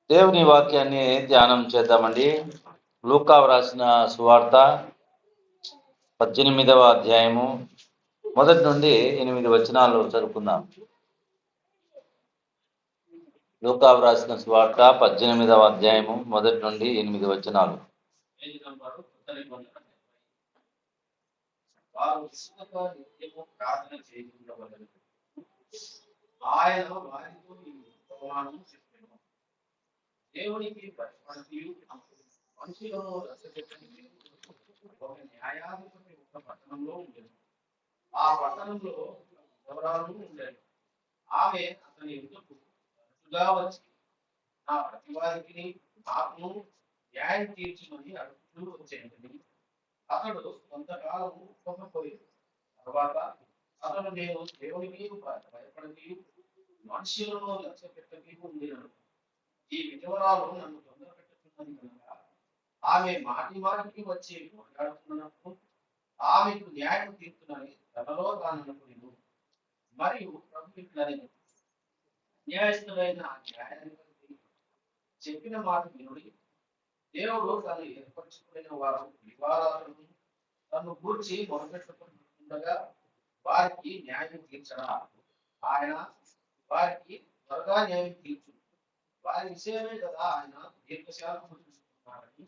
దేవుని వాక్యాన్ని ధ్యానం చేద్దామండి. లూకా వ్రాసిన సువార్త 18వ అధ్యాయము మొదటి నుండి 8 వచనాలు చదువుకుందాం. లూకా వ్రాసిన సువార్త 18వ అధ్యాయము మొదటి నుండి 8 వచనాలు. దేవునికి ప్రతిపత్తియు మనుషులను రక్షపెట్టడానికి ఒక న్యాయాధిపతి ఒక పట్టణంలో ఉండేది. ఆ పట్టణంలో విధవరాలు ఉండేది. ఆమె అతని ఎదుటకు తరచుగా వచ్చి నా ప్రతివాదికి నాకును న్యాయం తీర్చమని అడుగుతూ వచ్చేది. అతడు కొంతకాలం ఒప్పుకోకపోయింది. తర్వాత అతను నేను దేవునికి భయపడకి మనుషులను లక్ష్య పెట్టకి ఉండినాను. ఈ విధవరాలు నన్ను తొందర పెట్టుతున్నది కనుక ఆమె మాటి మాటికి వచ్చి మాట్లాడుతున్నప్పుడు ఆమెకు న్యాయం తీర్చునని తనలో తాను అనుకునేను. మరియు ప్రభు ఇట్లనే న్యాయస్థులైన న్యాయాధిపతి చెప్పిన మాట వినుడి. దేవుడు తను ఏర్పరచుకున్న వారు వివాదాలను తను గూర్చి మొదలుపెట్టుకుంటుండగా వారికి న్యాయం తీర్చడా. ఆయన వారికి త్వరగా న్యాయం తీర్చు. వారి విషయమే కదా ఆయన దీర్ఘశాంతం చూస్తున్నారని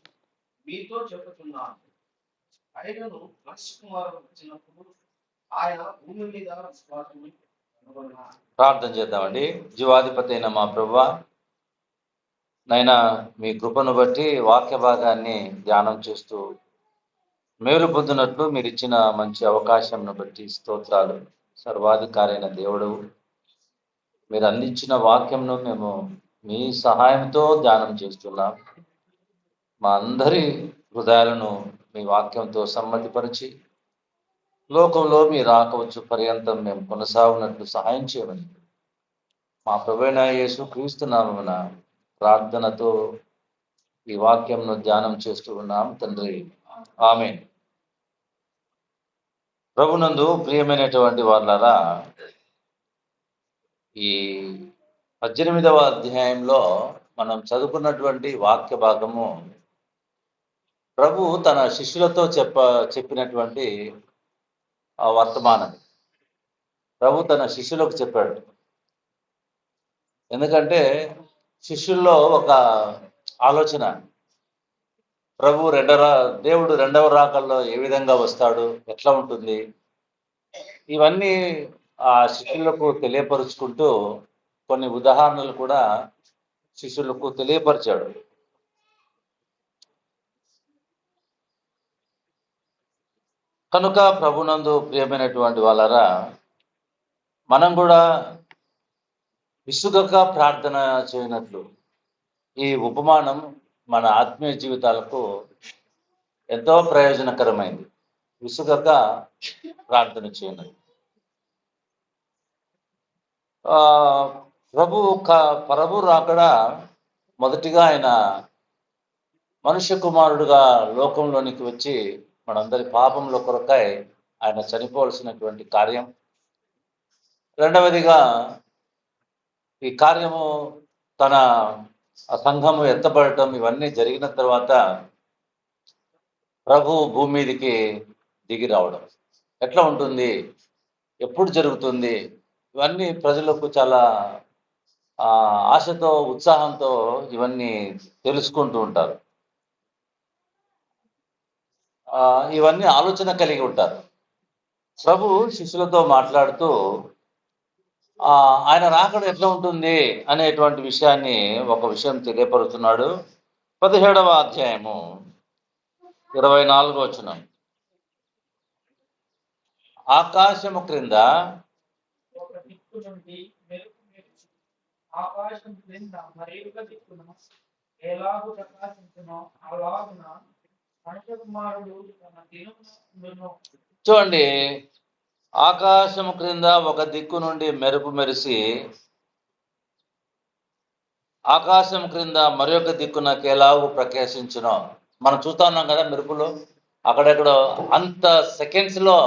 మీతో చెప్పుతున్నాను. ఆయనను మనిషి కుమారుడు వచ్చినప్పుడు ఆయన భూమి మీద విశ్వాసం కనుగొన్నారు. ప్రార్థన చేద్దామండి. జీవాధిపతి అయిన మా ప్రభువా, నైనా మీ కృపను బట్టి వాక్య భాగాన్ని ధ్యానం చేస్తూ మేలు పొందినట్లు మీరు ఇచ్చిన మంచి అవకాశంను బట్టి స్తోత్రాలు. సర్వాధికారి అయిన దేవుడు, మీరు అందించిన వాక్యంను మేము మీ సహాయంతో ధ్యానం చేస్తున్నాం. మా అందరి హృదయాలను మీ వాక్యంతో సమ్మతిపరిచి లోకంలో మీ రాకవచ్చు పర్యంతం మేము కొనసాగునట్లు సహాయం చేయమని మా ప్రభువైన యేసు క్రీస్తు నామమున ప్రార్థనతో ఈ వాక్యంను ధ్యానం చేస్తూ ఉన్నాం తండ్రి, ఆమేన్. ప్రభునందు ప్రియమైనటువంటి వాళ్ళారా, ఈ 18వ అధ్యాయంలో మనం చదువుకున్నటువంటి వాక్య భాగము ప్రభు తన శిష్యులతో చెప్పినటువంటి వర్తమానం. ప్రభు తన శిష్యులకు చెప్పాడు. ఎందుకంటే శిష్యుల్లో ఒక ఆలోచన, దేవుడు రెండవ రాకల్లో ఏ విధంగా వస్తాడు, ఎట్లా ఉంటుంది, ఇవన్నీ ఆ శిష్యులకు తెలియపరుచుకుంటూ కొన్ని ఉదాహరణలు కూడా శిష్యులకు తెలియపరిచాడు. కనుక ప్రభునందు ప్రియమైనటువంటి వాళ్ళరా, మనం కూడా విసుగక ప్రార్థన చేయనట్లు ఈ ఉపమానం మన ఆత్మీయ జీవితాలకు ఎంతో ప్రయోజనకరమైంది. విసుగక ప్రార్థన చేయనట్లు ప్రభు రాకడా మొదటిగా ఆయన మనుష్య కుమారుడుగా లోకంలోనికి వచ్చి మనందరి పాపంలో కొరకై ఆయన చనిపోవలసినటువంటి కార్యం. రెండవదిగా ఈ కార్యము తన సంఘము ఎత్తబడటం ఇవన్నీ జరిగిన తర్వాత ప్రభు భూమి మీదకి దిగి రావడం ఎట్లా ఉంటుంది, ఎప్పుడు జరుగుతుంది, ఇవన్నీ ప్రజలకు చాలా ఆశతో ఉత్సాహంతో ఇవన్నీ తెలుసుకుంటూ ఉంటారు. ఇవన్నీ ఆలోచన కలిగి ఉంటారు. ప్రభు శిష్యులతో మాట్లాడుతూ ఆయన రాకడ ఎట్లా ఉంటుంది అనేటువంటి విషయాన్ని ఒక విషయం తెలియపరుస్తున్నాడు. 17వ అధ్యాయము 24వ వచనం. ఆకాశము క్రింద ఒక దిక్కు నుండి మెరుపు మెరిసి ఆకాశం క్రింద మరొక దిక్కున ఎలాగూ ప్రకాశించునో అలాగున మనుష్య కుమారుడు తన దినమును. చూడండి, ఆకాశము క్రింద ఒక దిక్కు నుండి మెరుపు మెరిసి ఆకాశం క్రింద మరొక దిక్కున ఎలాగూ ప్రకాశించునో. మనం చూస్తా ఉన్నాం కదా మెరుపులో, అక్కడెక్కడో అంత సెకండ్స్లో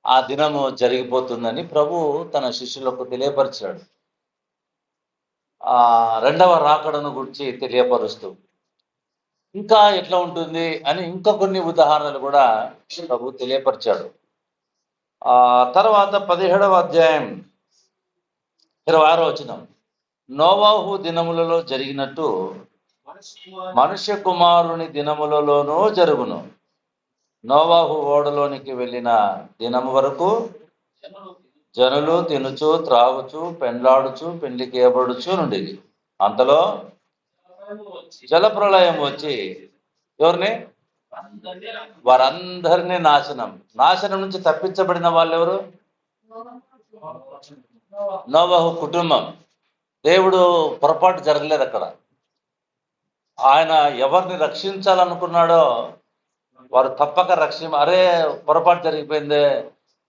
ఆ దినము జరిగిపోతుందని ప్రభు తన శిష్యులకు తెలియపరిచాడు. రెండవ రాకడను గురించి తెలియపరుస్తూ ఇంకా ఎట్లా ఉంటుంది అని ఇంకా కొన్ని ఉదాహరణలు కూడా ప్రభు తెలియపరిచాడు. తర్వాత 17వ అధ్యాయం 26వ వచనం, నోవాహు దినములలో జరిగినట్టు మనుష్య కుమారుని దినములలోనూ జరుగును. నోవాహు ఓడలోనికి వెళ్ళిన దినము వరకు జనులు తినుచు త్రాగుచు పెండ్లాడుచు పెండ్లికి ఏబడుచు నుండిది. అంతలో జలప్రళయం వచ్చి ఎవరిని? వారందరినీ నాశనం నుంచి తప్పించబడిన వాళ్ళు ఎవరు? నోవాహు కుటుంబం. దేవుడు పొరపాటు జరగలేదు అక్కడ. ఆయన ఎవరిని రక్షించాలనుకున్నాడో వారు తప్పక అరే పొరపాటు జరిగిపోయిందే,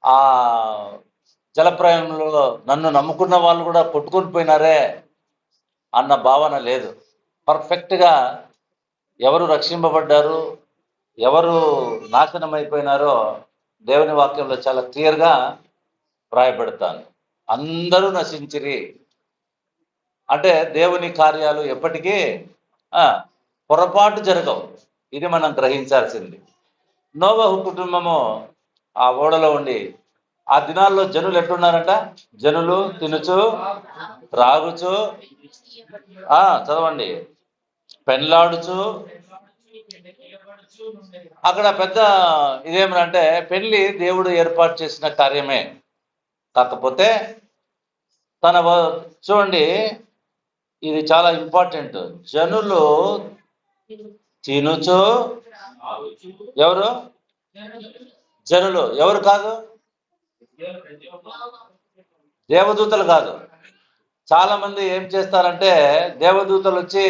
ఆ జలప్రయంలో నన్ను నమ్ముకున్న వాళ్ళు కూడా కొట్టుకొని పోయినారే అన్న భావన లేదు. పర్ఫెక్ట్గా ఎవరు రక్షింపబడ్డారు, ఎవరు నాశనం అయిపోయినారో దేవుని వాక్యంలో చాలా క్లియర్గా వ్రాయబడతాను. అందరూ నశించిరి అంటే దేవుని కార్యాలు ఎప్పటికీ పొరపాటు జరగవు. ఇది మనం గ్రహించాల్సింది. నోవహు కుటుంబము ఆ ఓడలో ఉండి ఆ దినాల్లో జనులు ఎట్లున్నారంట? జనులు తినుచు త్రాగుచు చదవండి పెండ్లాడుచు. అక్కడ పెద్ద ఇదేమంటే పెళ్లి దేవుడు ఏర్పాటు చేసిన కార్యమే. కాకపోతే చూడండి, ఇది చాలా ఇంపార్టెంట్. జనులు తినుచు, ఎవరు? జనులు ఎవరు కాదు? దేవదూతలు కాదు. చాలా మంది ఏం చేస్తారంటే దేవదూతలు వచ్చి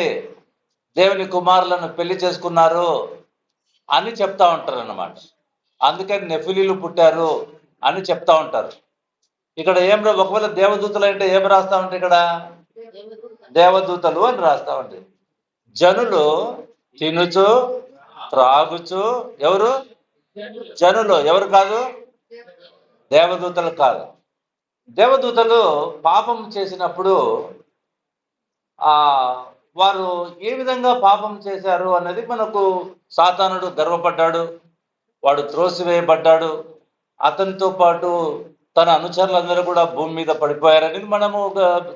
దేవుని కుమారులను పెళ్లి చేసుకున్నారు అని చెప్తా ఉంటారు అన్నమాట. అందుకని నెఫిలీలు పుట్టారు అని చెప్తా ఉంటారు. ఇక్కడ ఒకవేళ దేవదూతలు అంటే ఏం రాస్తా ఉంటాయి? ఇక్కడ దేవదూతలు అని రాస్తా ఉంటాయి. జనులు తినుచు త్రాగుచు, ఎవరు? జనులు ఎవరు కాదు? దేవదూతలు కాదు. దేవదూతలు పాపం చేసినప్పుడు వారు ఏ విధంగా పాపం చేశారు అన్నది మనకు, సాతానుడు గర్వపడ్డాడు, వాడు త్రోసివేయబడ్డాడు, అతనితో పాటు తన అనుచరులందరూ కూడా భూమి మీద పడిపోయారని మనము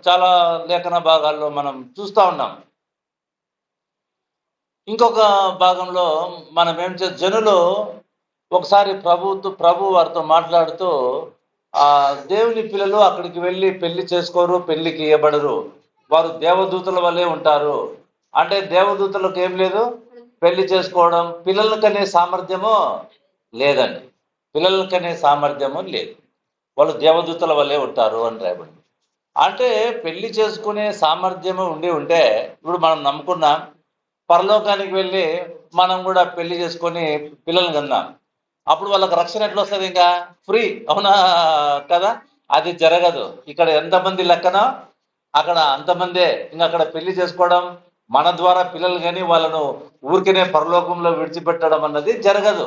చాలా లేఖన భాగాల్లో మనం చూస్తూ ఉన్నాం. ఇంకొక భాగంలో మనం ఏం జనులు ఒకసారి ప్రభు వారితో మాట్లాడుతూ దేవుని పిల్లలు అక్కడికి వెళ్ళి పెళ్లి చేసుకోరు, పెళ్లికి ఇవ్వబడరు, వారు దేవదూతల వల్లే ఉంటారు. అంటే దేవదూతలకు ఏం లేదు? పెళ్లి చేసుకోవడం, పిల్లలకనే సామర్థ్యము లేదండి. పిల్లలకనే సామర్థ్యము లేదు, వాళ్ళు దేవదూతల వల్లే ఉంటారు అని రాయబడింది. అంటే పెళ్లి చేసుకునే సామర్థ్యము ఉంటే ఇప్పుడు మనం నమ్ముకున్నాం, పరలోకానికి వెళ్ళి మనం కూడా పెళ్లి చేసుకొని పిల్లల్ని కన్నాం. అప్పుడు వాళ్ళకి రక్షణ ఎట్లా వస్తుంది? ఇంకా ఫ్రీ, అవునా కదా? అది జరగదు. ఇక్కడ ఎంతమంది లెక్కనో అక్కడ అంతమందే. ఇంకా అక్కడ పెళ్లి చేసుకోవడం, మన ద్వారా పిల్లలు కానీ వాళ్ళను ఊరికనే పరలోకంలో విడిచిపెట్టడం అన్నది జరగదు.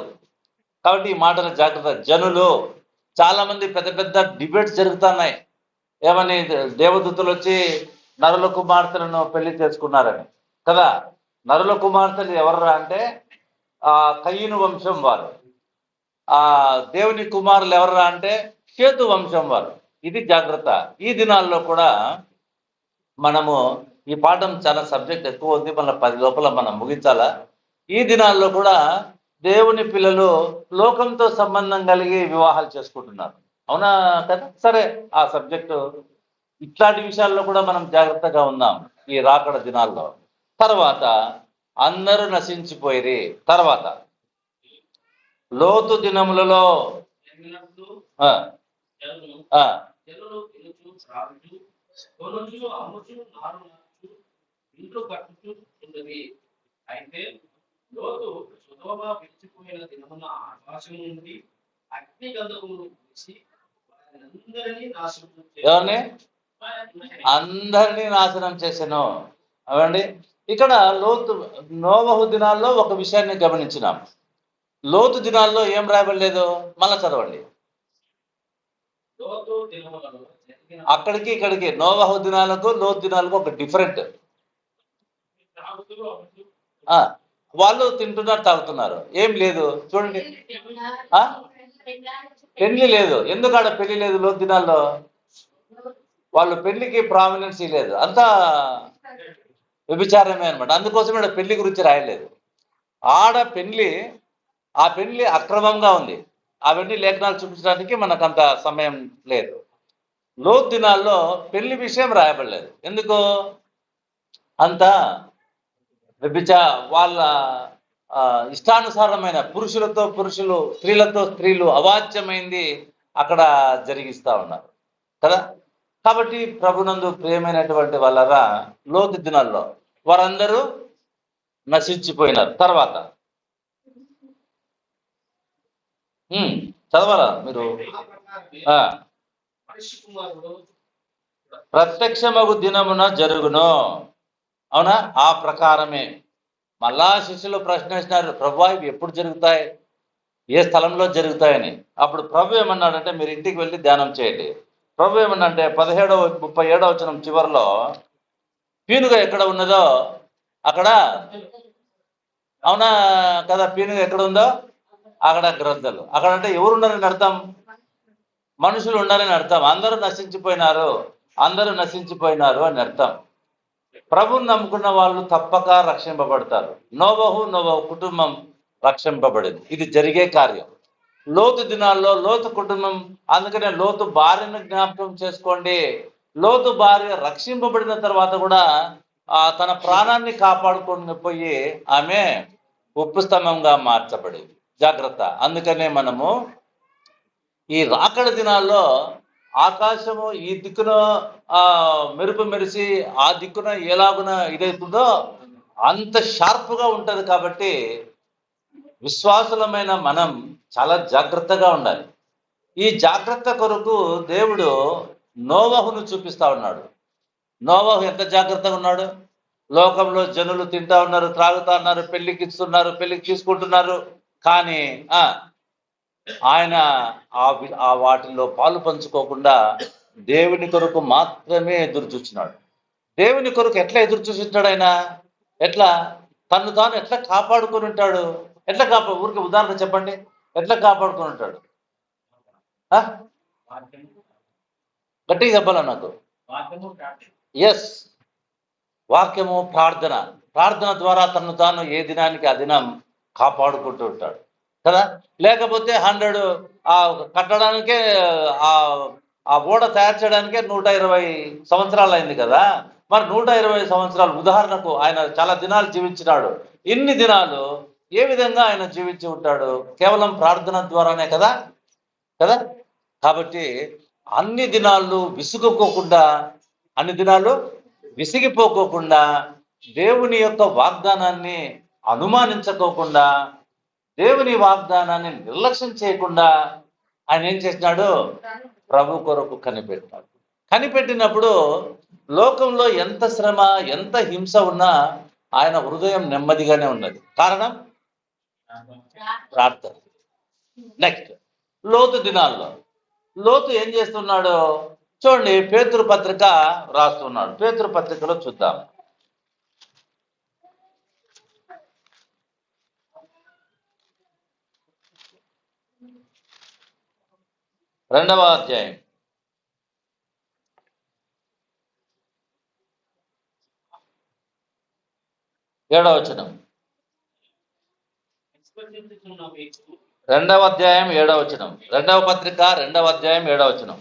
కాబట్టి ఈ మాటల జాగ్రత్త. జనులు చాలా మంది పెద్ద పెద్ద డిబేట్స్ జరుగుతున్నాయి. ఏమని? దేవదూతలు వచ్చి నరుల కుమార్తెలను పెళ్లి చేసుకున్నారని కదా. నరుల కుమార్తెలు ఎవర్రా అంటే కయ్యను వంశం వారు. దేవుని కుమారులు ఎవర్రా అంటే కేతు వంశం వారు. ఇది జాగ్రత్త. ఈ దినాల్లో కూడా మనము ఈ పాఠం చాలా సబ్జెక్ట్ ఎక్కువ ఉంది, మన 10 లోపల మనం ముగించాలా. ఈ దినాల్లో కూడా దేవుని పిల్లలు లోకంతో సంబంధం కలిగి వివాహాలు చేసుకుంటున్నారు, అవునా కదా? సరే, ఆ సబ్జెక్టు ఇట్లాంటి విషయాల్లో కూడా మనం జాగ్రత్తగా ఉందాం ఈ రాకడ దినాల్లో. తర్వాత అందరూ నశించిపోయిరి. తర్వాత లోతు దినములలో అయితే లోతు సొదొమ విడిచిపోయిన దినమున ఆకాశం నుండి అగ్ని గంధకములు కురిసి అందరినీ నాశనం చేశాను. అవండి, ఇక్కడ నోవహు దినాల్లో ఒక విషయాన్ని గమనించినాం. లోతు దినాల్లో ఏం రాయబడలేదు? మళ్ళా చదవండి. లోతు దినములలో జరిగిన అక్కడికి ఇక్కడికి నోవహు దినాలకు లోతు దినాలకు ఒక డిఫరెంట్. వాళ్ళు తింటున్నారు, తాగుతున్నారు, ఏం లేదు చూడండి. పెళ్లి లేదు. ఎందుకు ఆడ పెళ్లి లేదు? లోతు దినాల్లో వాళ్ళు పెళ్లికి ప్రామినెన్స్ లేదు, అంతా వ్యభిచారమే అనమాట. అందుకోసం ఇక్కడ పెళ్లి గురించి రాయలేదు. ఆడ పెళ్లి, ఆ పెళ్లి అక్రమంగా ఉంది. అవన్నీ లేఖనాలు చూపించడానికి మనకంత సమయం లేదు. లోతు దినాల్లో పెళ్లి విషయం రాయబడలేదు. ఎందుకు? అంత వాళ్ళ ఇష్టానుసారమైన పురుషులతో పురుషులు, స్త్రీలతో స్త్రీలు అవాచ్యమైంది అక్కడ జరిగిస్తా ఉన్నారు కదా. కాబట్టి ప్రభునందు ప్రియమైనటువంటి వాళ్ళరా, లోతు దినాల్లో వారందరూ నశించిపోయినారు. తర్వాత చదవాలా మీరు? ప్రత్యక్షమగు దినమున జరుగును. అవునా? ఆ ప్రకారమే మళ్ళా శిష్యులు ప్రశ్న వేసినారు, ప్రభువా ఇవి ఎప్పుడు జరుగుతాయి, ఏ స్థలంలో జరుగుతాయని. అప్పుడు ప్రభు ఏమన్నాడంటే, మీరు ఇంటికి వెళ్ళి ధ్యానం చేయండి. ప్రభు ఏమన్నంటే 37వ వచనం చివరిలో, పీనుగ ఎక్కడ ఉన్నదో అక్కడ, అవునా కదా, పీనుగ ఎక్కడ ఉందో అక్కడ గ్రద్దలు. అక్కడ అంటే ఎవరు ఉన్నారని అర్థం? మనుషులు ఉన్నారని అర్థం. అందరూ నశించిపోయినారు అని అర్థం. ప్రభుని నమ్ముకున్న వాళ్ళు తప్పక రక్షింపబడతారు. నోవహు కుటుంబం రక్షింపబడింది. ఇది జరిగే కార్యం. లోతు దినాల్లో లోతు కుటుంబం, అందుకనే లోతు భార్యను జ్ఞాపకం చేసుకోండి. లోతు భార్య రక్షింపబడిన తర్వాత కూడా తన ప్రాణాన్ని కాపాడుకొని పోయి ఆమె ఉప్పు స్తంభంగా మార్చబడింది. జాగ్రత్త. అందుకనే మనము ఈ రాకడ దినాల్లో ఆకాశము ఈ దిక్కున మెరుపు మెరిసి ఆ దిక్కున ఎలాగున ఇదైతుందో అంత షార్ప్గా ఉంటది. కాబట్టి విశ్వాసులమైన మనం చాలా జాగ్రత్తగా ఉండాలి. ఈ జాగ్రత్త కొరకు దేవుడు నోవహును చూపిస్తా ఉన్నాడు. నోవహు ఎంత జాగ్రత్తగా ఉన్నాడు? లోకంలో జనులు తింటా ఉన్నారు, త్రాగుతా ఉన్నారు, పెళ్లికి ఇస్తున్నారు, పెళ్లికి తీసుకుంటున్నారు. కానీ ఆయన ఆ వాటిల్లో పాలు పంచుకోకుండా దేవుని కొరకు మాత్రమే ఎదురు చూస్తున్నాడు. దేవుని కొరకు ఎట్లా ఎదురు చూసింటాడు ఆయన? ఎట్లా తను తాను ఎట్లా కాపాడుకొని ఉంటాడు? ఎట్లా ఊరికి ఉదాహరణ చెప్పండి, ఎట్లా కాపాడుకొని ఉంటాడు? గట్టిగా చెప్పాలా నాకు? ఎస్, వాక్యము, ప్రార్థన ద్వారా తను తాను ఏ దినానికి ఆ దినం కాపాడుకుంటూ ఉంటాడు కదా. లేకపోతే 100 కట్టడానికే ఆ ఓడ తయారు చేయడానికే 120 సంవత్సరాలు అయింది కదా. మరి 120 సంవత్సరాలు, ఉదాహరణకు ఆయన చాలా దినాలు జీవించినాడు. ఇన్ని దినాలు ఏ విధంగా ఆయన జీవించి ఉంటాడు? కేవలం ప్రార్థన ద్వారానే కదా. కాబట్టి అన్ని దినాలు విసిగిపోకోకుండా దేవుని యొక్క వాగ్దానాన్ని అనుమానించుకోకుండా, దేవుని వాగ్దానాన్ని నిర్లక్ష్యం చేయకుండా ఆయన ఏం చేసినాడు? ప్రభు కొరకు కనిపెట్టినప్పుడు లోకంలో ఎంత శ్రమ, ఎంత హింస ఉన్నా ఆయన హృదయం నెమ్మదిగానే ఉన్నది. కారణం ప్రార్థన. నెక్స్ట్, లోతు దినాల్లో లోతు ఏం చేస్తున్నాడు చూడండి. పేతురు పత్రిక రాస్తున్నాడు. పేతురు పత్రికలో చూద్దాం. 2వ అధ్యాయం 7వ వచనం. 2వ అధ్యాయం 7వ వచనం. 2వ పత్రిక 2వ అధ్యాయం 7వ వచనం.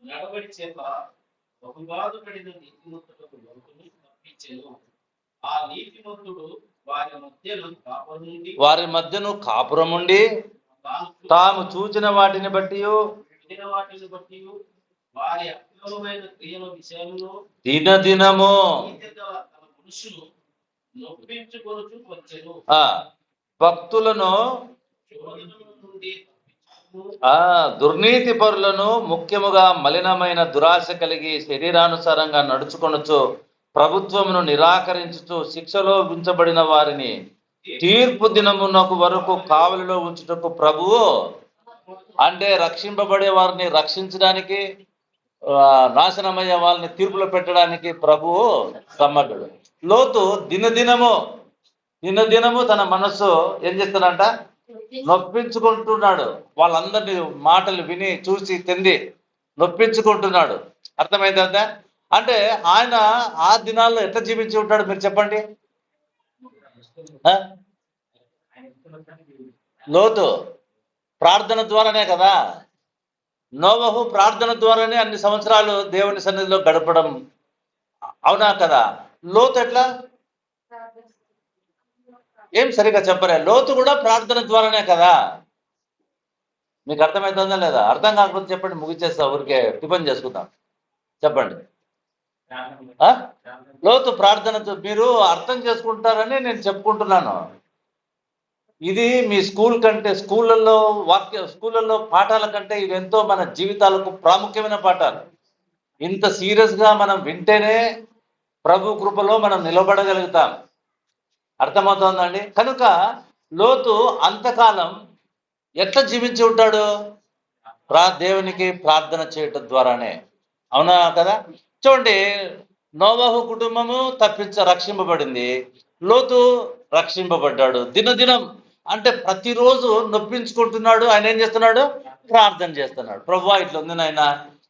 నడవడి చేత బహుబాధపడిన నీతిమంతులకు లోతును తప్పించెను. ఆ నీతిమంతుడు వారి మధ్యను కాపురముండి తాము చూచిన వాటిని బట్టి వారి అక్రమమైన క్రియల విషయంలో దినదినము నొప్పించుకొనుచు వచ్చెను. భక్తులను, దుర్నీతి పరులను, ముఖ్యముగా మలినమైన దురాశ కలిగి శరీరానుసారంగా నడుచుకొనుచు ప్రభుత్వమును నిరాకరించుచు శిక్షలో ఉంచబడిన వారిని తీర్పు దినమునకు వరకు కావలిలో ఉంచుటకు ప్రభువు, అంటే రక్షింపబడే వారిని రక్షించడానికి, నాశనమయ్యే వాళ్ళని తీర్పులో పెట్టడానికి ప్రభువు సమర్థుడు. లోతు దినదినము తన మనస్సు ఏం చేస్తాడంట, నొప్పించుకుంటున్నాడు. వాళ్ళందరినీ మాటలు విని చూసి తిండి నొప్పించుకుంటున్నాడు. అర్థమైందా? అంటే ఆయన ఆ దినాల్లో ఎట్లా జీవించి ఉంటాడు మీరు చెప్పండి. లోతు ప్రార్థన ద్వారానే కదా, నోవహు ప్రార్థన ద్వారానే అన్ని సంవత్సరాలు దేవుని సన్నిధిలో గడపడం, అవునా కదా? లోతు ఎట్లా, ఏం సరిగా చెప్పరే? లోతు కూడా ప్రార్థన ద్వారానే కదా. మీకు అర్థమవుతుందా లేదా? అర్థం కాకపోతే చెప్పండి, ముగిచేస్తా, ఊరికే టిఫిన్ చేసుకుందాం. చెప్పండి. లోతు ప్రార్థనతో మీరు అర్థం చేసుకుంటారని నేను చెప్పుకుంటున్నాను. ఇది మీ స్కూళ్ళల్లో పాఠాల కంటే ఇది ఎంతో మన జీవితాలకు ప్రాముఖ్యమైన పాఠాలు. ఇంత సీరియస్గా మనం వింటేనే ప్రభు కృపలో మనం నిలబడగలుగుతాం. అర్థమవుతోందండి? కనుక లోతు అంతకాలం ఎట్లా జీవించి ఉంటాడు? దేవునికి ప్రార్థన చేయటం ద్వారానే, అవునా కదా? చూడండి, నోవహు కుటుంబము రక్షింపబడింది, లోతు రక్షింపబడ్డాడు. దినదినం అంటే ప్రతిరోజు నొప్పించుకుంటున్నాడు. ఆయన ఏం చేస్తున్నాడు? ప్రార్థన చేస్తున్నాడు. ప్రభువా ఇట్లా ఉంది నాయనా,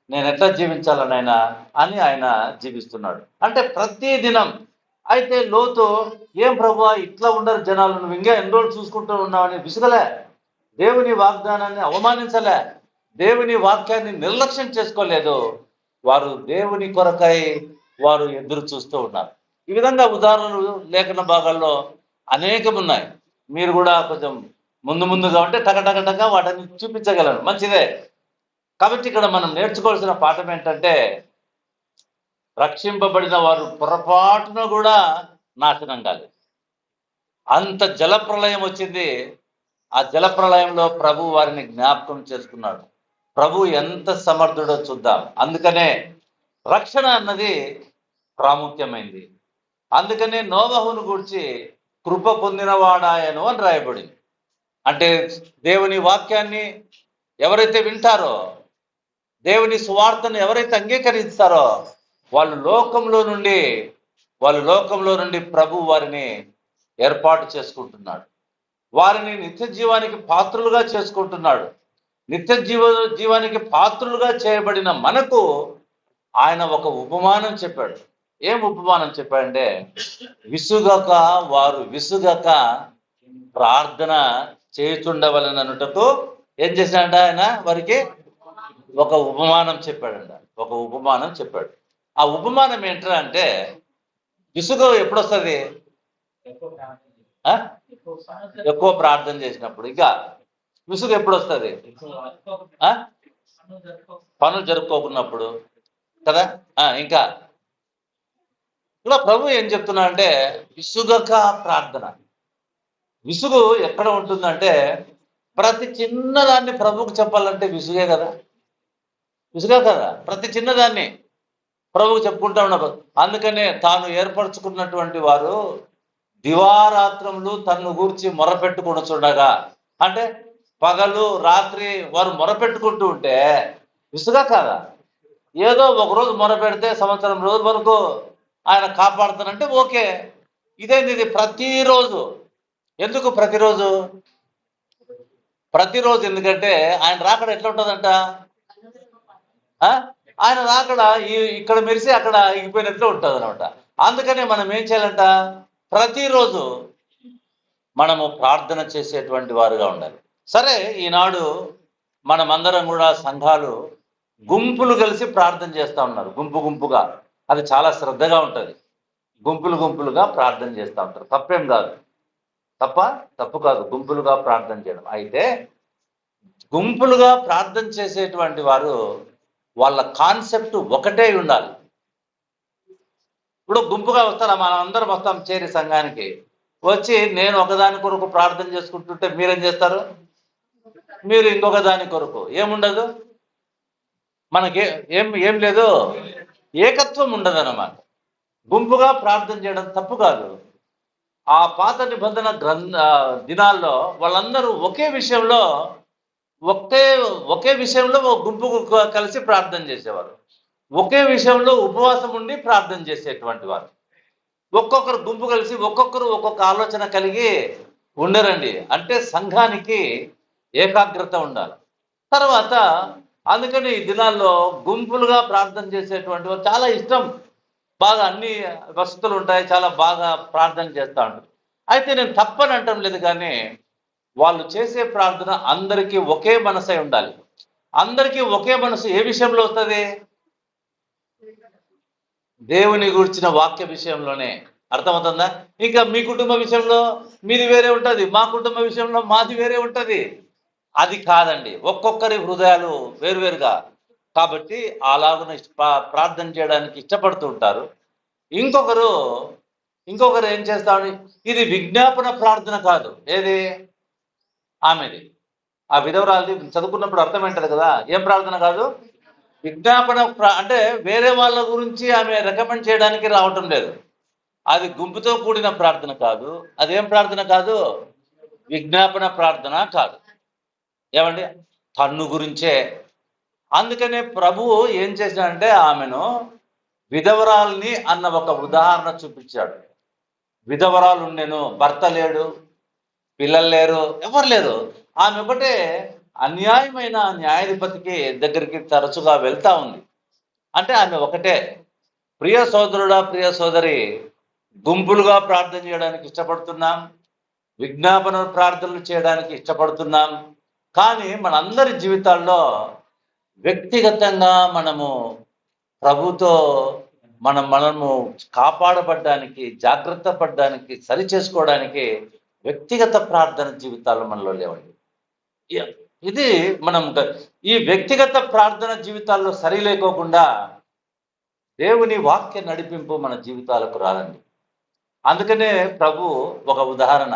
నేను ఎట్లా జీవించాలనైనా అని ఆయన జీవిస్తున్నాడు. అంటే ప్రతి దినం. అయితే లోతు, ఏం ప్రభువా ఇట్లా ఉండరు జనాలు, నువ్వు ఇంకా ఎన్ని రోజులు చూసుకుంటూ ఉన్నావని విసుగలే, దేవుని వాగ్దానాన్ని అవమానించలే, దేవుని వాక్యాన్ని నిర్లక్ష్యం చేసుకోలేదు. వారు దేవుని కొరకై వారు ఎదురు చూస్తూ ఉన్నారు. ఈ విధంగా ఉదాహరణలు లేఖన భాగాల్లో అనేకం ఉన్నాయి. మీరు కూడా కొంచెం ముందుగా ఉంటే టకటకటగా వాటిని చూపించగలరు, మంచిదే. కాబట్టి ఇక్కడ మనం నేర్చుకోవాల్సిన పాఠం ఏంటంటే, రక్షింపబడిన వారు పొరపాటున కూడా నాశనం కాలేదు. అంత జలప్రలయం వచ్చింది. ఆ జలప్రలయంలో ప్రభు వారిని జ్ఞాపకం చేసుకున్నాడు. ప్రభు ఎంత సమర్థుడో చూద్దాం. అందుకనే రక్షణ అన్నది ప్రాముఖ్యమైంది. అందుకనే నోవహును గురించి కృప పొందినవాడాయను అని రాయబడింది. అంటే దేవుని వాక్యాన్ని ఎవరైతే వింటారో, దేవుని సువార్తను ఎవరైతే అంగీకరిస్తారో, వాళ్ళు లోకంలో నుండి ప్రభు వారిని ఏర్పాటు చేసుకుంటున్నాడు. వారిని నిత్య జీవానికి పాత్రులుగా చేసుకుంటున్నాడు. నిత్య జీవానికి పాత్రులుగా చేయబడిన మనకు ఆయన ఒక ఉపమానం చెప్పాడు. ఏం ఉపమానం చెప్పాడంటే, వారు విసుగక ప్రార్థన చేయుచుండవలననుటకు ఏం చేశాడంట, ఆయన వారికి ఒక ఉపమానం చెప్పాడంట. ఆ ఉపమానం ఏంటంటే, అంటే విసుగు ఎప్పుడు వస్తుంది? ఎక్కువ ప్రార్థన చేసినప్పుడు. ఇంకా విసుగు ఎప్పుడు వస్తుంది? పనులు జరుపుకోకున్నప్పుడు కదా. ఇంకా ఇలా ప్రభు ఏం చెప్తున్నా అంటే, విసుగక ప్రార్థన. విసుగు ఎక్కడ ఉంటుందంటే, ప్రతి చిన్నదాన్ని ప్రభువుకు చెప్పాలంటే విసుగే కదా. ప్రతి చిన్నదాన్ని ప్రభువుకు చెప్పుకుంటా ఉన్నారు. అందుకనే తాను ఏర్పరచుకున్నటువంటి వారు దివారాత్రములు తన్ను గూర్చి మొరపెట్టుకుని చూడగా, అంటే పగలు రాత్రి వారు మొరపెట్టుకుంటూ ఉంటే విసుగా కాదా? ఏదో ఒకరోజు మొరపెడితే సంవత్సరం రోజుల వరకు ఆయన కాపాడుతానంటే ఓకే. ఇదేంది ఇది ప్రతిరోజు? ఎందుకు ప్రతిరోజు? ఎందుకంటే ఆయన రాకడ ఎట్లా ఉంటుందంట, ఆయన రాకడ ఇక్కడ మెరిసి అక్కడ ఇగిపోయినట్లు ఉంటుంది అనమాట. అందుకనే మనం ఏం చేయాలంట, ప్రతిరోజు మనము ప్రార్థన చేసేటువంటి వారుగా ఉండాలి. సరే, ఈనాడు మనమందరం కూడా సంఘాలు గుంపులు కలిసి ప్రార్థన చేస్తూ ఉన్నారు, గుంపుగా. అది చాలా శ్రద్ధగా ఉంటుంది. గుంపులుగా ప్రార్థన చేస్తూ ఉంటారు. తప్పేం కాదు, తప్పు కాదు గుంపులుగా ప్రార్థన చేయడం. అయితే గుంపులుగా ప్రార్థన చేసేటువంటి వారు వాళ్ళ కాన్సెప్ట్ ఒకటే ఉండాలి. ఇప్పుడు గుంపుగా వస్తారా, మనం అందరం వస్తాం చేరి సంఘానికి వచ్చి, నేను ఒకదాని కొరకు ప్రార్థన చేసుకుంటుంటే మీరేం చేస్తారు? మీరు ఇంకొక దాని కొరకు. ఏముండదు మనకి, ఏం లేదు, ఏకత్వం ఉండదు అన్నమాట. గుంపుగా ప్రార్థన చేయడం తప్పు కాదు. ఆ పాత నిబంధన దినాల్లో వాళ్ళందరూ ఒకే విషయంలో ఒక గుంపు కలిసి ప్రార్థన చేసేవారు. ఒకే విషయంలో ఉపవాసం ఉండి ప్రార్థన చేసేటువంటి వారు. ఒక్కొక్కరు గుంపు కలిసి ఒక్కొక్కరు ఒక్కొక్క ఆలోచన కలిగి ఉండరండి. అంటే సంఘానికి ఏకాగ్రత ఉండాలి. తర్వాత అందుకని ఈ దినాల్లో గుంపులుగా ప్రార్థన చేసేటువంటి వారు చాలా ఇష్టం. బాగా అన్ని వసతులు ఉంటాయి, చాలా బాగా ప్రార్థన చేస్తూ ఉంటారు. అయితే నేను తప్పని అంటం లేదు, కానీ వాళ్ళు చేసే ప్రార్థన అందరికీ ఒకే మనసై ఉండాలి. అందరికీ ఒకే మనసు ఏ విషయంలో వస్తుంది? దేవుని గురించిన వాక్య విషయంలోనే. అర్థమవుతుందా? ఇంకా మీ కుటుంబ విషయంలో మీది వేరే ఉంటుంది, మా కుటుంబ విషయంలో మాది వేరే ఉంటుంది. అది కాదండి, ఒక్కొక్కరి హృదయాలు వేరువేరుగా. కాబట్టి అలాగున ప్రార్థన చేయడానికి ఇష్టపడుతూ ఉంటారు. ఇంకొకరు ఏం చేస్తామని, ఇది విజ్ఞాపన ప్రార్థన కాదు. ఏది? ఆమెది, ఆ విధవరాలది చదువుకున్నప్పుడు అర్థమైంటది కదా. ఏం ప్రార్థన కాదు? విజ్ఞాపన అంటే వేరే వాళ్ళ గురించి ఆమె రికమెండ్ చేయడానికి రావటం లేదు. అది గుంపుతో కూడిన ప్రార్థన కాదు. అదేం ప్రార్థన కాదు? విజ్ఞాపన ప్రార్థన కాదు. ఏమండి? తన్ను గురించే. అందుకనే ప్రభువు ఏం చేశాడంటే ఆమెను విధవరాల్ని అన్న ఒక ఉదాహరణ చూపించాడు. విధవరాలు ఉండెను, భర్త లేడు, పిల్లలు లేరు, ఎవరు లేరు. ఆమె ఒకటే అన్యాయమైన న్యాయాధిపతికి దగ్గరికి తరచుగా వెళ్తా ఉంది. అంటే ఆమె ఒకటే. ప్రియ సోదరుడా, ప్రియ సోదరి, గుంపులుగా ప్రార్థన చేయడానికి ఇష్టపడుతున్నాం, విజ్ఞాపన ప్రార్థనలు చేయడానికి ఇష్టపడుతున్నాం. కానీ మనందరి జీవితాల్లో వ్యక్తిగతంగా మనము ప్రభుతో మనము కాపాడబడ్డానికి, జాగ్రత్త పడ్డానికి, సరి చేసుకోవడానికి వ్యక్తిగత ప్రార్థన జీవితాలు మనలో లేవండి. ఇది మనం ఈ వ్యక్తిగత ప్రార్థన జీవితాల్లో సరి లేకోకుండా దేవుని వాక్య నడిపింపు మన జీవితాలకు రాదండి. అందుకనే ప్రభు ఒక ఉదాహరణ.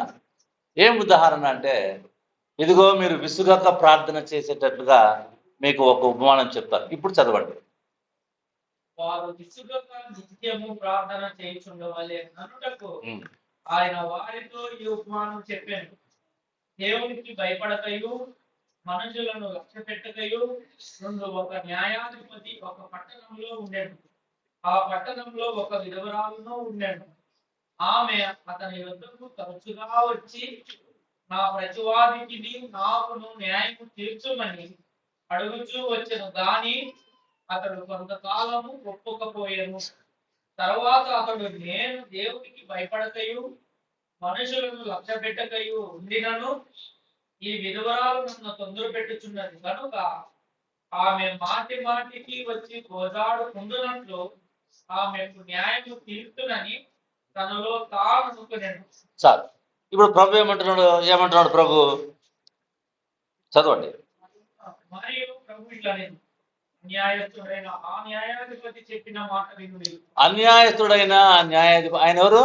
ఏం ఉదాహరణ అంటే, ఇదిగో మీరు విసుగక ప్రార్థన చేసేటట్లుగా మీకు ఒక ఉపమానం చెప్తారు. ఇప్పుడు చదవండి. వారు విసుగక నిత్యము ప్రార్థన చేయుచుండవలె అనుటకు ఆయన వారితో ఈ ఉపమానం చెప్పాను. దేవునికి భయపడకయు మనుషులను లక్ష్య పెట్టకయు ఒక న్యాయాధిపతి ఒక పట్టణంలో ఉండేను. ఆ పట్టణంలో ఒక విధవరాలును ఉండేను. ఆమె అతని యొద్దకు తరచుగా వచ్చి, నా ప్రతివాదికి నాకును న్యాయం తీర్చుమని అడుగుచూ వచ్చెను. గాని అతడు కొంతకాలము ఒప్పుకపోయాను. తర్వాత అతడు, నేను దేవునికి భయపడకయు మనుషులను లక్ష్య పెట్టకయు ఉండినను ఈ విధవరాలు నన్ను తొందర పెట్టుచున్నది కనుక ఆమె మాటి మాటికి వచ్చి గోజాడు పొందునట్లు ఆమెకు న్యాయము తీర్చునని తనలో తాను అనుకునేను. సార్, ఇప్పుడు ప్రభు ఏమంటున్నాడు ప్రభు? చదవండి. మరియు ప్రభు ఇట్లా, న్యాయస్థుడైన ఆ న్యాయాధిపతి చెప్పిన మాట వినుడి. అన్యాయస్తుడైన న్యాయాధిపతి ఆయన ఎవరు?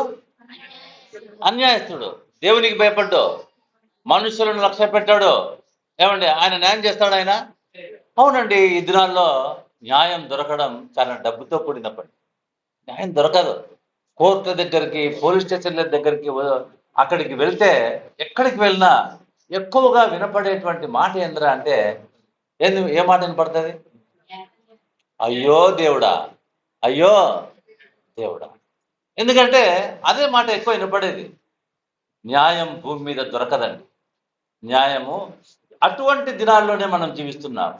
అన్యాయస్తుడు. దేవునికి భయపడ్డు, మనుషులను లక్ష్య పెట్టాడు. ఏమండి? ఆయన న్యాయం చేస్తాడు ఆయన? అవునండి. ఈ దినాల్లో న్యాయం దొరకడం చాలా డబ్బుతో కూడిన పని. న్యాయం దొరకదు. కోర్టు దగ్గరికి, పోలీస్ స్టేషన్ల దగ్గరికి అక్కడికి వెళ్తే, ఎక్కడికి వెళ్ళినా ఎక్కువగా వినపడేటువంటి మాట ఏంద్రా అంటే, ఏ మాట వినపడుతుంది? అయ్యో దేవుడా, అయ్యో దేవుడా. ఎందుకంటే అదే మాట ఎక్కువ వినపడేది. న్యాయం భూమి మీద దొరకదండి. న్యాయము అటువంటి దినాల్లోనే మనం జీవిస్తున్నాం.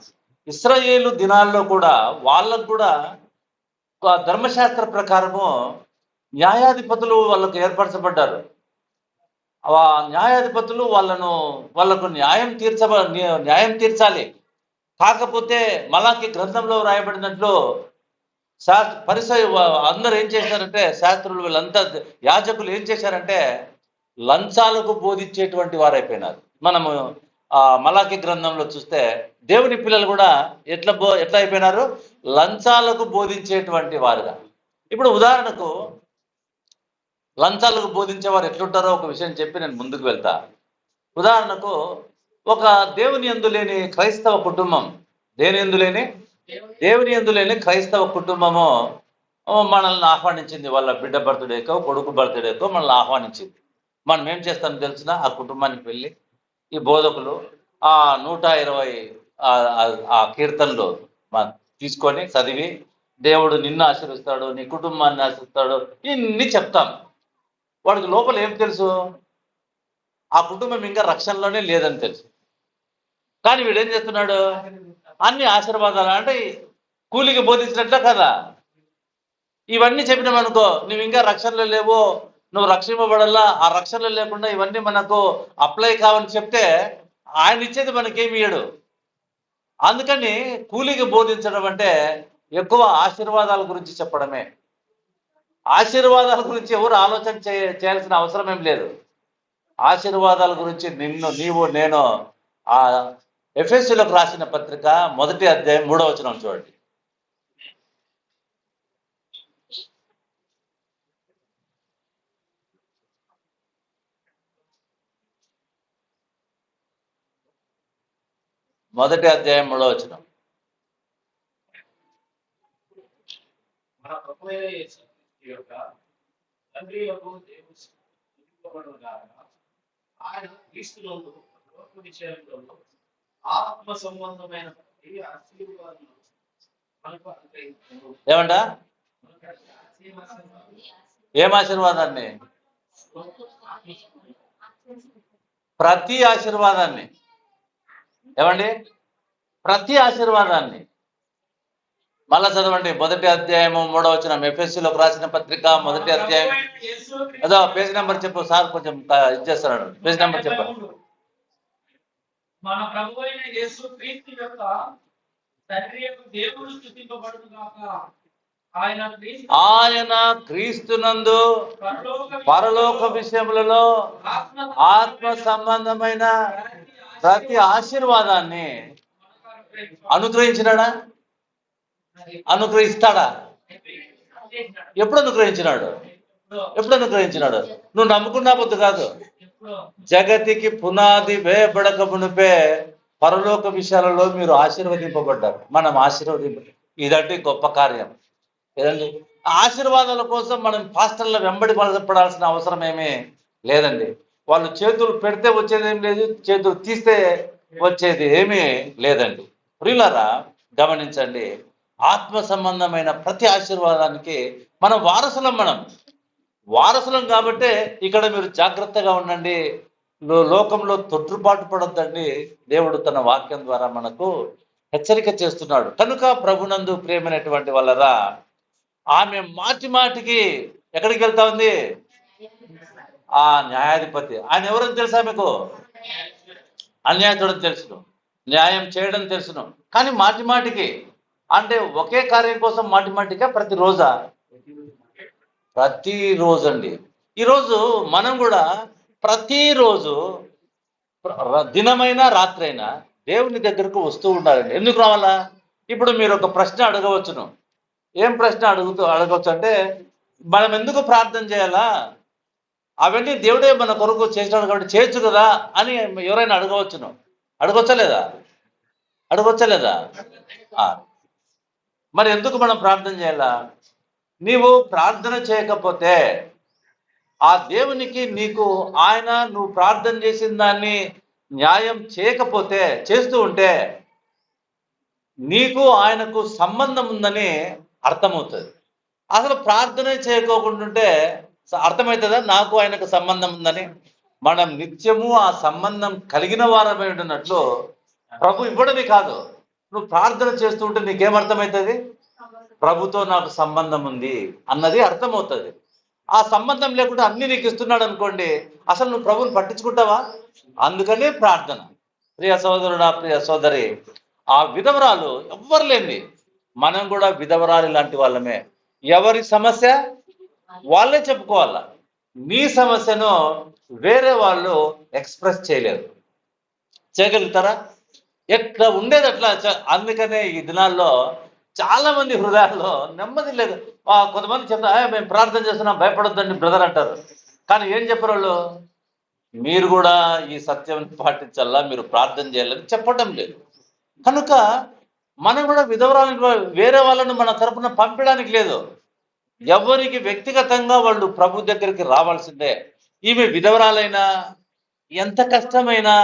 ఇశ్రాయేలు దినాల్లో కూడా వాళ్ళకు కూడా ధర్మశాస్త్ర ప్రకారము న్యాయాధిపతులు వాళ్ళకు ఏర్పరచబడ్డారు. ఆ న్యాయాధిపతులు వాళ్ళకు న్యాయం తీర్చాలి. కాకపోతే మలాకి గ్రంథంలో రాయబడినట్లు అందరూ ఏం చేశారంటే, శాస్త్రులు వీళ్ళంతా యాజకులు ఏం చేశారంటే లంచాలకు బోధించేటువంటి వారైపోయినారు. మనము మలాకి గ్రంథంలో చూస్తే దేవుని పిల్లలు కూడా ఎట్లా అయిపోయినారు? లంచాలకు బోధించేటువంటి వారుగా. ఇప్పుడు ఉదాహరణకు లంచాలకు బోధించేవారు ఎట్లుంటారో ఒక విషయం చెప్పి నేను ముందుకు వెళ్తా. ఉదాహరణకు ఒక దేవుని యందు లేని క్రైస్తవ కుటుంబం, దేవుని యందు లేని క్రైస్తవ కుటుంబము మనల్ని ఆహ్వానించింది. వాళ్ళ బిడ్డ బర్త్డేకో, కొడుకు బర్త్డేకో మనల్ని ఆహ్వానించింది. మనం ఏం చేస్తాం తెలిసిన ఆ కుటుంబానికి వెళ్ళి ఈ బోధకులు ఆ 120 ఆ కీర్తనలు తీసుకొని చదివి దేవుడు నిన్ను ఆశీర్వదిస్తాడు, నీ కుటుంబాన్ని ఆశీర్వదిస్తాడు, ఇన్ని చెప్తాం. వాడికి లోపల ఏం తెలుసు? ఆ కుటుంబం ఇంకా రక్షణలోనే లేదని తెలుసు. కానీ వీడు ఏం చేస్తున్నాడు? అన్ని ఆశీర్వాదాలు అంటే కూలికి బోధించినట్లే కదా. ఇవన్నీ చెప్పినామనుకో, నువ్వు ఇంకా రక్షణలో లేవు, నువ్వు రక్షింపబడల్లా, ఆ రక్షణలో లేకుండా ఇవన్నీ మనకు అప్లై కావని చెప్తే ఆయన ఇచ్చేది మనకేమి ఇయ్యడు. అందుకని కూలికి బోధించడం అంటే ఎక్కువ ఆశీర్వాదాల గురించి చెప్పడమే. ఆశీర్వాదాల గురించి ఎవరు ఆలోచన చేయాల్సిన అవసరం ఏం లేదు. ఆశీర్వాదాల గురించి నీవు నేను ఆ ఎఫెసీయులకు రాసిన పత్రిక 1వ అధ్యాయం 3వ వచనం చూడండి. మొదటి అధ్యాయం 3వ వచనం. మన ప్రభువైన యేసు యొక్క తండ్రి యొక్క దేవుడు ఆయన క్రీస్తునందు లోక విషయంలో ఆత్మ సంబంధమైన ఆశీర్వాదాలు మనకు అనుగ్రహించాడు. ఏమంట? ఏం ఆశీర్వాదాన్ని? ప్రతి ఆశీర్వాదాన్ని. ఏమండి? ప్రతి ఆశీర్వాదాన్ని. మళ్ళా చదవండి, 1వ అధ్యాయము 3వ వచనం, ఎఫెసీయులకు రాసిన పత్రిక 1వ అధ్యాయం. అదో పేజ్ నెంబర్ చెప్పు సార్, కొంచెం ఇచ్చేస్తున్నాడు. పేజ్ నెంబర్ చెప్పు. మన ప్రభువైన యేసు క్రీస్తు యొక్క తండ్రి యొక్క దేవుడు స్తుతింపబడును గాక. ఆయన క్రీస్తునందు పరలోక విషయములలో ఆత్మ సంబంధమైన ప్రతి ఆశీర్వాదాన్ని అనుగ్రహించినాడా? అనుగ్రహిస్తాడా? ఎప్పుడు అనుగ్రహించినాడు? ఎప్పుడు అనుగ్రహించినాడు? నువ్వు నమ్ముకున్నా పొద్దు కాదు. జగతికి పునాది వేయబడక మునిపే పరలోక విషయాలలో మీరు ఆశీర్వదింపబడ్డారు. మనం ఇదంటే గొప్ప కార్యం ఏదండి. ఆశీర్వాదాల కోసం మనం పాస్టర్ల వెంబడి పడాల్సిన అవసరం ఏమీ లేదండి. వాళ్ళు చేతులు పెడితే వచ్చేది ఏం లేదు, చేతులు తీస్తే వచ్చేది ఏమీ లేదండి. ప్రియులారా గమనించండి, ఆత్మ సంబంధమైన ప్రతి ఆశీర్వాదానికి మనం వారసులం కాబట్టే ఇక్కడ మీరు జాగ్రత్తగా ఉండండి, లోకంలో తొట్టుపాటు పడొద్దండి. దేవుడు తన వాక్యం ద్వారా మనకు హెచ్చరిక చేస్తున్నాడు. కనుక ప్రభునందు ప్రియమైనటువంటి వాళ్ళరా, ఆమె మాటికి ఎక్కడికి వెళ్తా ఉంది? ఆ న్యాయాధిపతి. ఆయన ఎవరని తెలుసా మీకు? అన్యాయం తెలుసును, న్యాయం చేయడం తెలుసును. కానీ మాటికి అంటే ఒకే కార్యం కోసం మాటిగా ప్రతిరోజు అండి. ఈరోజు మనం కూడా ప్రతిరోజు దినమైనా రాత్రైనా దేవుని దగ్గరకు వస్తూ ఉండాలండి. ఎందుకు రావాలా? ఇప్పుడు మీరు ఒక ప్రశ్న అడగవచ్చును. ఏం ప్రశ్న అడగవచ్చు అంటే, మనం ఎందుకు ప్రార్థన చేయాలా? అవన్నీ దేవుడే మన కొరకు చేసినాడు కాబట్టి చేయొచ్చు కదా అని ఎవరైనా అడగవచ్చును. అడగొచ్చా లేదా? మరి ఎందుకు మనం ప్రార్థన చేయాలా? నీవు ప్రార్థన చేయకపోతే ఆ దేవునికి నువ్వు ప్రార్థన చేసిన దాన్ని న్యాయం చేయకపోతే, చేస్తూ ఉంటే నీకు ఆయనకు సంబంధం ఉందని అర్థమవుతుంది. అసలు ప్రార్థన చేయకోకుండా అర్థమవుతుందా నాకు ఆయనకు సంబంధం ఉందని? మనం నిత్యము ఆ సంబంధం కలిగిన వారమై ఉంటున్నట్లు ప్రభు ఇవ్వడమే కాదు, నువ్వు ప్రార్థన చేస్తూ ఉంటే నీకేమర్థమవుతుంది? ప్రభుతో నాకు సంబంధం ఉంది అన్నది అర్థమవుతుంది. ఆ సంబంధం లేకుండా అన్ని నీకు ఇస్తున్నాడు అనుకోండి, అసలు నువ్వు ప్రభుని పట్టించుకుంటావా? అందుకనే ప్రార్థన. ప్రియ సోదరుడా, ప్రియ సోదరి, ఆ విధవరాలు ఎవ్వరు లేని, మనం కూడా విధవరాలు లాంటి వాళ్ళమే. ఎవరి సమస్య వాళ్ళే చెప్పుకోవాలా. నీ సమస్యను వేరే వాళ్ళు ఎక్స్ప్రెస్ చేయగలుగుతారా? ఎట్లా ఉండేది అట్లా. అందుకనే ఈ దినాల్లో చాలా మంది హృదయాల్లో నెమ్మది లేదు. కొంతమంది చెప్తా, మేము ప్రార్థన చేస్తున్నాం, భయపడొద్దండి బ్రదర్ అంటారు. కానీ ఏం చెప్పారు వాళ్ళు? మీరు కూడా ఈ సత్యం పాటించాలా, మీరు ప్రార్థన చేయాలని చెప్పడం లేదు. కనుక మనం కూడా విధవరాలను వేరే వాళ్ళను మన తరపున పంపడానికి లేదు. ఎవరికి వ్యక్తిగతంగా వాళ్ళు ప్రభు దగ్గరికి రావాల్సిందే. ఈమె విధవరాలైనా, ఎంత కష్టమైనా,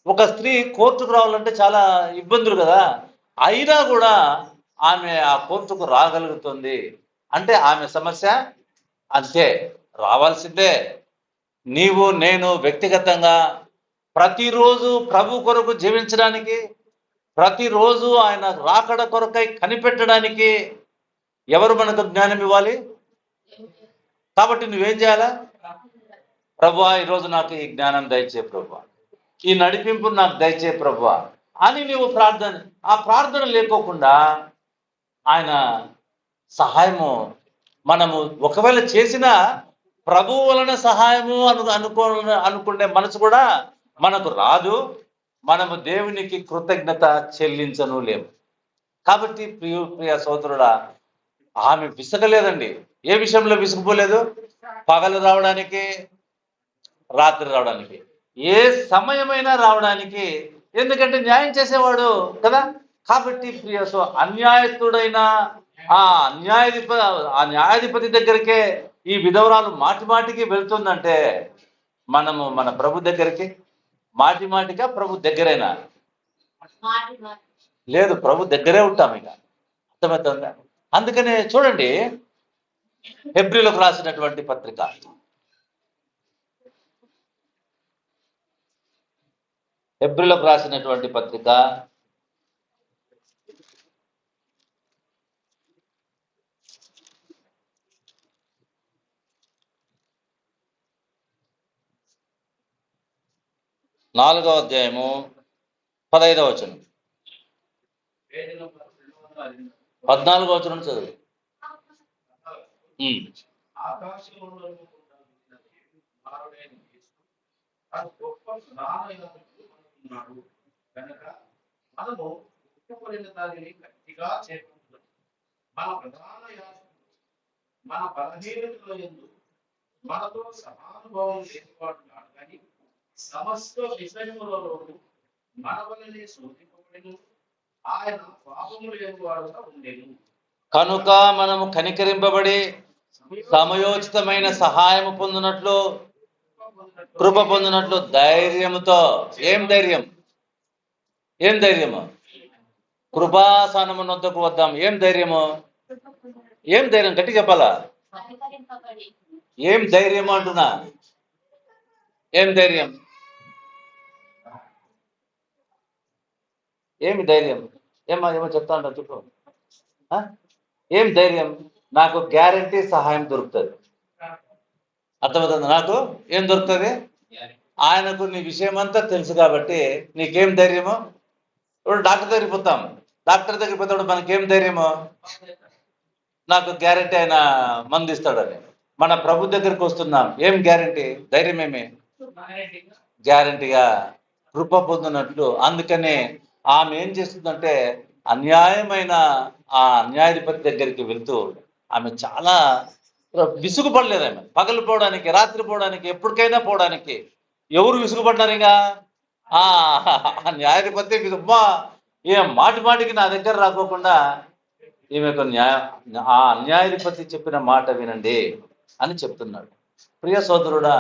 ఒక స్త్రీ కోర్టుకు రావాలంటే చాలా ఇబ్బందులు కదా, అయినా కూడా ఆమె ఆ కోర్టుకు రాగలుగుతుంది. అంటే ఆమె సమస్య అంతే, రావాల్సిందే. నీవు నేను వ్యక్తిగతంగా ప్రతిరోజు ప్రభు కొరకు జీవించడానికి, ప్రతిరోజు ఆయన రాకడ కొరకై కనిపెట్టడానికి ఎవరు మనకు జ్ఞానం ఇవ్వాలి? కాబట్టి నువ్వేం చేయాలా? ప్రభువా, ఈరోజు నాకు ఈ జ్ఞానం దయచే ప్రభువా, ఈ నడిపింపు నాకు దయచే ప్రభువా అని నువ్వు ప్రార్థన, ఆ ప్రార్థన లేకోకుండా ఆయన సహాయము మనము ఒకవేళ చేసిన ప్రభువు వలన సహాయము అనుకునే మనసు కూడా మనకు రాదు. మనము దేవునికి కృతజ్ఞత చెల్లించను లేము. కాబట్టి ప్రియ సోదరుడా, ఆమె విసగలేదండి. ఏ విషయంలో విసుగుపోలేదు? పగలు రావడానికి, రాత్రి రావడానికి, ఏ సమయమైనా రావడానికి, ఎందుకంటే న్యాయం చేసేవాడు కదా. కాబట్టి ప్రియ అన్యాయస్తుడైన ఆ న్యాయాధిపతి దగ్గరికే ఈ విధవరాలు మాటి మాటికి వెళ్తుందంటే మనము మన ప్రభు దగ్గరికి మాటి మాటిగా ప్రభు దగ్గరైనా లేదు, ప్రభు దగ్గరే ఉంటాం. ఇక అర్థమవుతుందా? అందుకనే చూడండి, హెబ్రీలకు రాసినటువంటి పత్రిక 4వ అధ్యాయము 15వ వచనం, 14వ వచనం చదువు. మన బలహీనతలో యందు మనతో సమానుభావం లేనివాడు కాదు కానీ సమస్త విషయములలో మన వలనే శోధింపబడిన ఆయన పాపము లేనివాడుగా ఉండేను. కనుక మనము కనికరింపబడి సమయోచితమైన సహాయము పొందినట్లు, కృప పొందినట్లు ధైర్యముతో, ఏం ధైర్యం? ఏం ధైర్యము? కృపాసనము నొద్దకు వద్దాం. ఏం ధైర్యము? ఏం ధైర్యం? గట్టి చెప్పాలా? ఏం ధైర్యము అంటున్నా? ఏం ధైర్యం? ఏమి ధైర్యం? ఏమో చెప్తా ఉంటా, చెప్పు. ఏం ధైర్యం? నాకు గ్యారంటీ సహాయం దొరుకుతుంది. అర్థమవుతుంది? నాకు ఏం దొరుకుతుంది? ఆయనకు నీ విషయం అంతా తెలుసు కాబట్టి నీకేం ధైర్యము? ఇప్పుడు డాక్టర్ దగ్గరికి పోతాం, డాక్టర్ దగ్గరికి పోతాడు, మనకేం ధైర్యము? నాకు గ్యారంటీ ఆయన మందు ఇస్తాడని. మన ప్రభు దగ్గరికి వస్తున్నాం, ఏం గ్యారంటీ? ధైర్యం ఏమి? గ్యారంటీగా కృప పొందినట్లు. అందుకనే ఆమె ఏం చేస్తుందంటే అన్యాయమైన ఆ న్యాయాధిపతి దగ్గరికి వెళ్తూ ఆమె చాలా విసుగుపడలేదు. ఆమె పగలు పోవడానికి, రాత్రి పోవడానికి, ఎప్పటికైనా పోవడానికి. ఎవరు విసుగుపడ్డారు? ఇంకా ఆ న్యాయాధిపతి అమ్మా, ఏం మాటి మాటికి నా దగ్గర రాకోకుండా ఈమెకు ఆ న్యాయాధిపతి చెప్పిన మాట వినండి అని చెప్తున్నాడు. ప్రియ సోదరుడా,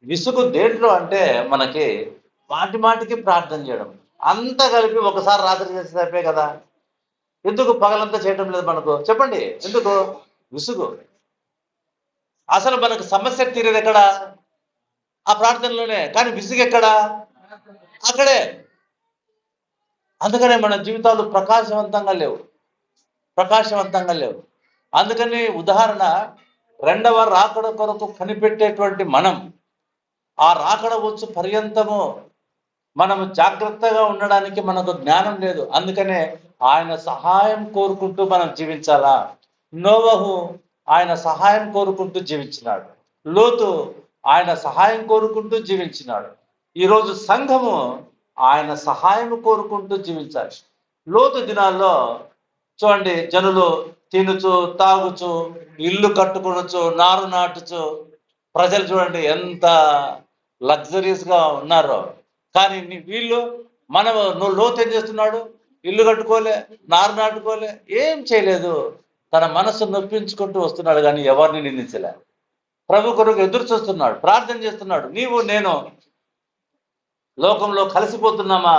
విసుగు దేంట్లో అంటే మనకి మాటి మాటికి ప్రార్థన చేయడం, అంతా కలిపి ఒకసారి రాత్రి చేస్తే అయిపోయి కదా. ఎందుకు పగలంతా చేయడం లేదు మనకు? చెప్పండి, ఎందుకు విసుగు? అసలు మనకు సమస్య తీరేది ఎక్కడ? ఆ ప్రార్థనలోనే. కానీ విసుగు ఎక్కడ? అక్కడే. అందుకనే మన జీవితాలు ప్రకాశవంతంగా లేవు. అందుకని ఉదాహరణ, రెండవ రాకడ కొరకు కనిపెట్టేటువంటి మనం ఆ రాకడ వచ్చు పర్యంతము మనము జాగ్రత్తగా ఉండడానికి మనకు జ్ఞానం లేదు. అందుకనే ఆయన సహాయం కోరుకుంటూ మనం జీవించాలా. నోవహు ఆయన సహాయం కోరుకుంటూ జీవించినాడు. లోతు ఆయన సహాయం కోరుకుంటూ జీవించినాడు. ఈరోజు సంఘము ఆయన సహాయం కోరుకుంటూ జీవించాలి. లోతు దినాల్లో చూడండి, జనులు తినుచు, తాగుచు, ఇల్లు కట్టుకొనొచ్చు, నారు నాటుచు, ప్రజలు చూడండి ఎంత లగ్జరీస్ గా ఉన్నారో. కానీ వీళ్ళు లోతు ఏం చేస్తున్నాడు? ఇల్లు కట్టుకోలే, నారు నాటుకోలే, ఏం చేయలేదు. తన మనసు నొప్పించుకుంటూ వస్తున్నాడు, కానీ ఎవరిని నిందించలే. ప్రభు కొరకు ఎదురు చూస్తున్నాడు, ప్రార్థన చేస్తున్నాడు. నీవు నేను లోకంలో కలిసిపోతున్నామా?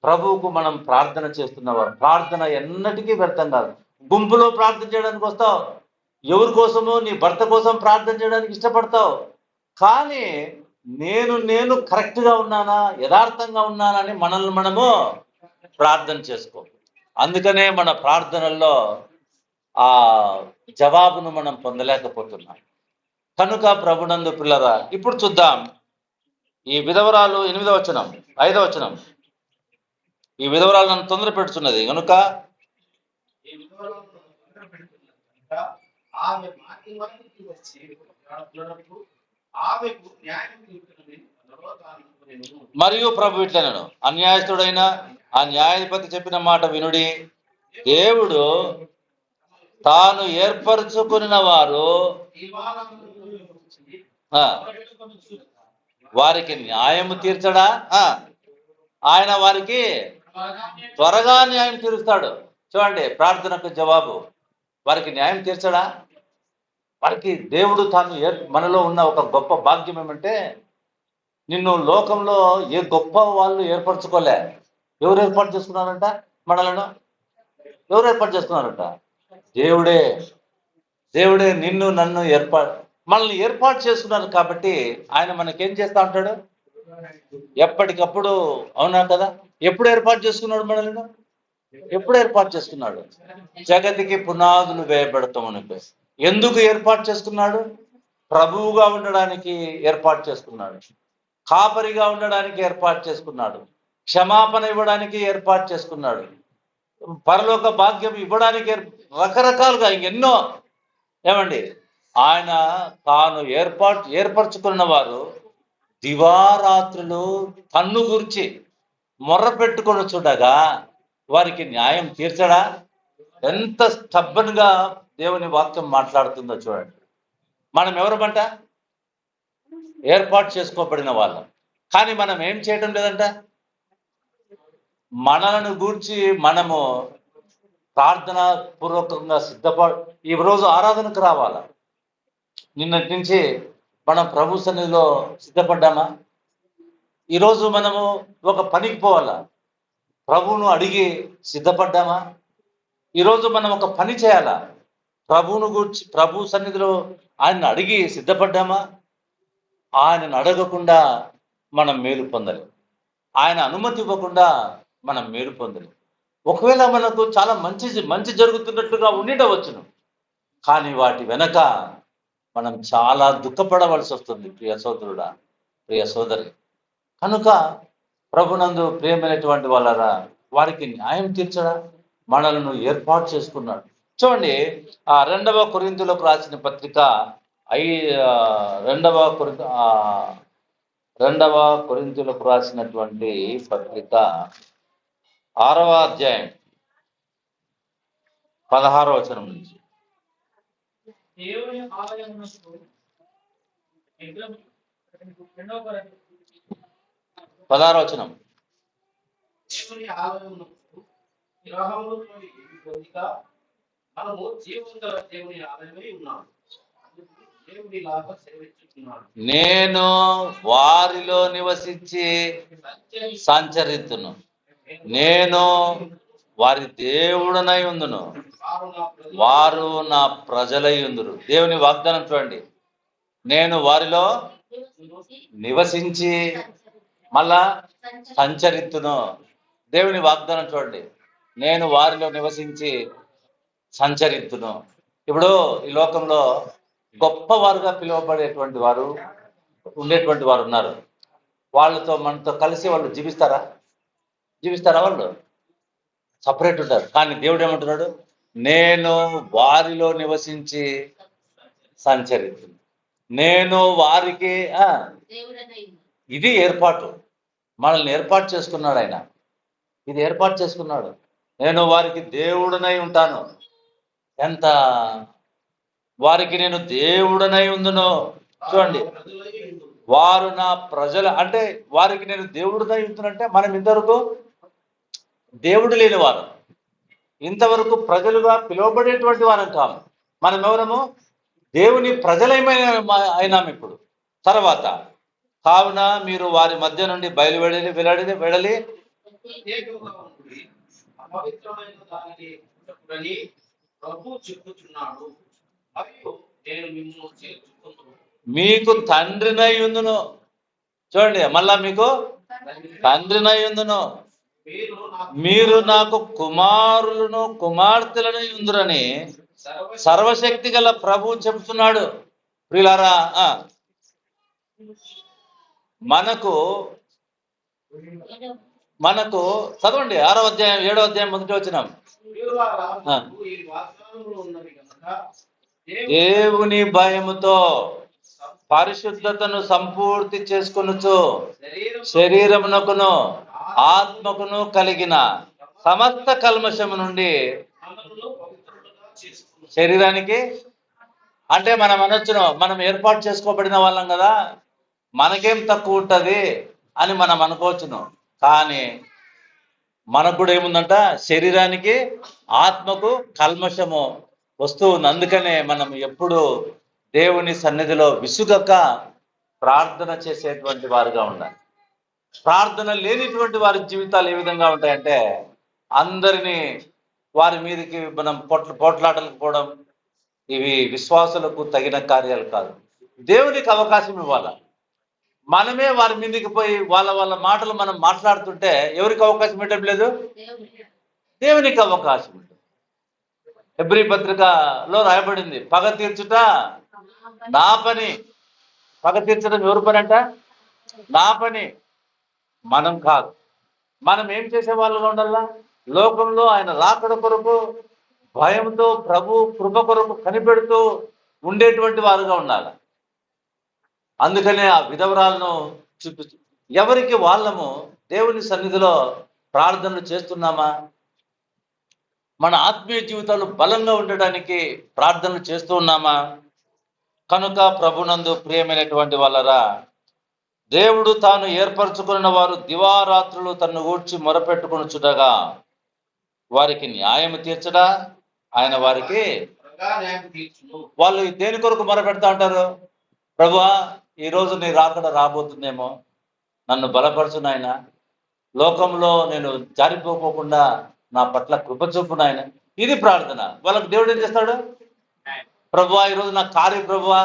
ప్రభువుకు మనం ప్రార్థన చేస్తున్నావా? ప్రార్థన ఎన్నటికీ వ్యర్థం కాదు. గుంపులో ప్రార్థన చేయడానికి వస్తావు, ఎవరి కోసమో నీ భర్త కోసం ప్రార్థన చేయడానికి ఇష్టపడతావు. కానీ నేను కరెక్ట్గా ఉన్నానా, యథార్థంగా ఉన్నానా అని మనల్ని మనము ప్రార్థన చేసుకో. అందుకనే మన ప్రార్థనల్లో ఆ జవాబును మనం పొందలేకపోతున్నాం. కనుక ప్రభునందు పిల్లరా, ఇప్పుడు చూద్దాం ఈ విధవరాలు 8వ వచనం 5వ వచనం. ఈ విధవరాలు నన్ను తొందర పెడుతున్నది కనుక మరియు ప్రభు ఇట్లనను, అన్యాయస్తుడైన ఆ న్యాయాధిపతి చెప్పిన మాట వినుడి. దేవుడు తాను ఏర్పరచుకున్న వారు వారికి న్యాయము తీర్చడా? ఆయన వారికి త్వరగా న్యాయం తీరుస్తాడు. చూడండి, ప్రార్థనకు జవాబు. వారికి న్యాయం తీర్చడా? వారికి దేవుడు తాను మనలో ఉన్న ఒక గొప్ప భాగ్యం ఏమంటే, నిన్ను లోకంలో ఏ గొప్ప వాళ్ళు ఏర్పరచుకోలే. ఎవరు ఏర్పాటు చేసుకున్నారంట మనలను? ఎవరు ఏర్పాటు చేసుకున్నారంట? దేవుడే. దేవుడే నిన్ను నన్ను మనల్ని ఏర్పాటు చేసుకున్నారు. కాబట్టి ఆయన మనకేం చేస్తా ఉంటాడు? ఎప్పటికప్పుడు. అవునా కదా? ఎప్పుడు ఏర్పాటు చేసుకున్నాడు మనల్ని? ఎప్పుడు ఏర్పాటు చేసుకున్నాడు? జగతికి పునాదులు వేయబడతామని. ఎందుకు ఏర్పాటు చేసుకున్నాడు? ప్రభువుగా ఉండడానికి ఏర్పాటు చేసుకున్నాడు, కాపరిగా ఉండడానికి ఏర్పాటు చేసుకున్నాడు, క్షమాపణ ఇవ్వడానికి ఏర్పాటు చేసుకున్నాడు, పరలోక భాగ్యం ఇవ్వడానికి రకరకాలుగా ఎన్నో. ఏమండి, ఆయన తాను ఏర్పరచుకున్న వారు దివారాత్రులు తన్ను గురించి మొర్ర పెట్టుకొని చూడగా వారికి న్యాయం తీర్చడా? ఎంత స్టబ్బన్గా దేవుని వాక్యం మాట్లాడుతుందో చూడండి. మనం ఎవరమంట? ఏర్పాటు చేసుకోబడిన వాళ్ళం. కానీ మనం ఏం చేయడం లేదంట. మనలను గూర్చి మనము ప్రార్థన పూర్వకంగా ఈ రోజు ఆరాధనకు రావాలా. నిన్నటి నుంచి మనం ప్రభు సన్నిధిలో సిద్ధపడ్డామా? ఈరోజు మనము ఒక పనికి పోవాలా, ప్రభువును అడిగి సిద్ధపడ్డామా? ఈరోజు మనం ఒక పని చేయాలా, ప్రభువును గూర్చి ప్రభు సన్నిధిలో ఆయన్ని అడిగి సిద్ధపడ్డామా? ఆయనను అడగకుండా మనం మేలు పొందలేం. ఆయన అనుమతి ఇవ్వకుండా మనం మేలు పొందలేం. ఒకవేళ మనకు చాలా మంచి జరుగుతున్నట్లుగా ఉండవచ్చును, కానీ వాటి వెనక మనం చాలా దుఃఖపడవలసి వస్తుంది. ప్రియ సోదరుడా, ప్రియ సోదరి. కనుక ప్రభునందు ప్రియమైనటువంటి వాళ్ళరా, వారికి న్యాయం తీర్చడా? మనలను ఏర్పాటు చేసుకున్నాడు. చూడండి, ఆ 2వ కొరింథీయులకు రాసిన పత్రిక 2వ కొరింథీయులకు రాసినటువంటి పత్రిక 6వ అధ్యాయం 16వ వచనం నుంచి. దేవుని ఆలయమునకు 16వ వచనం. దేవుని ఆలయమునకు విగ్రహములతోని బదులుగా మనము జీవముగల దేవుని ఆలయమై ఉన్నాము. దేవునిలాగా సేవించుచున్నాడు. నేను వారిలో నివసించి సంచరితును, నేను వారి దేవుడనై ఉందును, వారు నా ప్రజలై ఉందురు. దేవుని వాగ్దానం చూడండి. నేను వారిలో నివసించి మళ్ళా సంచరితును. దేవుని వాగ్దానం చూడండి. నేను వారిలో నివసించి సంచరితును. ఇప్పుడు ఈ లోకంలో గొప్పవారుగా పిలువబడేటువంటి వారు ఉండేటువంటి వారు ఉన్నారు. వాళ్ళతో మనతో కలిసి వాళ్ళు జీవిస్తారా? వాళ్ళు సపరేట్ ఉంటారు. కానీ దేవుడు ఏమంటున్నాడు? నేను వారిలో నివసించి సంచరితును, నేను వారికి. ఇది ఏర్పాటు. మనల్ని ఏర్పాటు చేసుకున్నాడు ఆయన. ఇది ఏర్పాటు చేసుకున్నాడు. నేను వారికి దేవుడనై ఉంటాను. ఎంత వారికి నేను దేవుడనై ఉందును. చూడండి, వారు నా ప్రజలు అంటే వారికి నేను దేవుడనై ఉంటున్నంటే మనం ఇంతవరకు దేవుడు లేని వారు, ఇంతవరకు ప్రజలుగా పిలువబడేటువంటి వారం కాము. మనం ఎవరము? దేవుని ప్రజలమైన అయినాం ఇప్పుడు. తర్వాత కావున మీరు వారి మధ్య నుండి వెడలి ప్రత్యేకముగా ఉండి అపవిత్రమైన దానిని ముట్టకుడని ప్రభు చెప్పుచున్నాడు. మరియు నేను మిమ్మల్ని చేర్చుకుందును. మీకు తండ్రినై ఉందును. చూడండి, మళ్ళా మీకు తండ్రినై ఉందును. మీరు నాకు కుమారులను కుమార్తెలనై ఉందురని సర్వశక్తి గల ప్రభు చెప్తున్నాడు. ప్రియులారా, మనకు చదవండి 6వ అధ్యాయం 7వ అధ్యాయం మొదటి వచనం. దేవుని భయముతో పరిశుద్ధతను సంపూర్తి చేసుకొనుచు శరీరమునకును ఆత్మకును కలిగిన సమస్త కల్మషము నుండి శరీరానికి, అంటే మనం అనొచ్చును, మనం ఏర్పాటు చేసుకోబడిన వాళ్ళం కదా, మనకేం తక్కువ ఉంటుంది అని మనం అనుకోవచ్చును. కానీ మనకు కూడా ఏముందంట, శరీరానికి ఆత్మకు కల్మషము వస్తూ ఉంది. అందుకనే మనం ఎప్పుడు దేవుని సన్నిధిలో విసుగక ప్రార్థన చేసేటువంటి వారుగా ఉండాలి. ప్రార్థన లేనిటువంటి వారి జీవితాలు ఏ విధంగా ఉంటాయంటే, అందరినీ వారి మీదకి మనం పోట్లాటలకు పోవడం, ఇవి విశ్వాసులకు తగిన కార్యాలు కాదు. దేవునికి అవకాశం ఇవ్వాలి. మనమే వారి మీదకి పోయి వాళ్ళ మాటలు మనం మాట్లాడుతుంటే ఎవరికి అవకాశం ఇవ్వడం లేదు? దేవునికి అవకాశం ఉంటుంది. హెబ్రీ పత్రికలో రాయబడింది, పగ తీర్చుట నా పని. పగ తీర్చడం ఎవరి పని అంట? నా పని, మనం కాదు. మనం ఏం చేసే వాళ్ళుగా ఉండాలా? లోకంలో ఆయన రాకడ కొరకు భయంతో ప్రభు కృప కొరకు కనిపెడుతూ ఉండేటువంటి వారుగా ఉండాలి. అందుకనే ఆ విధవరాలను చూపిస్తూ ఎవరికి వాళ్ళము దేవుని సన్నిధిలో ప్రార్థనలు చేస్తున్నామా? మన ఆత్మీయ జీవితాలు బలంగా ఉండడానికి ప్రార్థనలు చేస్తూ ఉన్నామా? కనుక ప్రభునందు ప్రియమైనటువంటి వాళ్ళరా, దేవుడు తాను ఏర్పరచుకున్న వారు దివారాత్రులు తన్ను గూర్చి మొరపెట్టుకొనుచుండగా వారికి న్యాయం తీర్చడా ఆయన వారికి వాళ్ళు దేని కొరకు మొరపెడతా ఉంటారు? ప్రభువా, ఈరోజు నీ రాకడ రాబోతుందేమో, నన్ను బలపరచు నాయన, లోకంలో నేను జారిపోకుండా నా పట్ల కృప చూపు నాయన. ఇది ప్రార్థన. వాళ్ళకి దేవుడు ఏం చేస్తాడు? ప్రభువా, ఈరోజు నాకు కార్య ప్రభువా.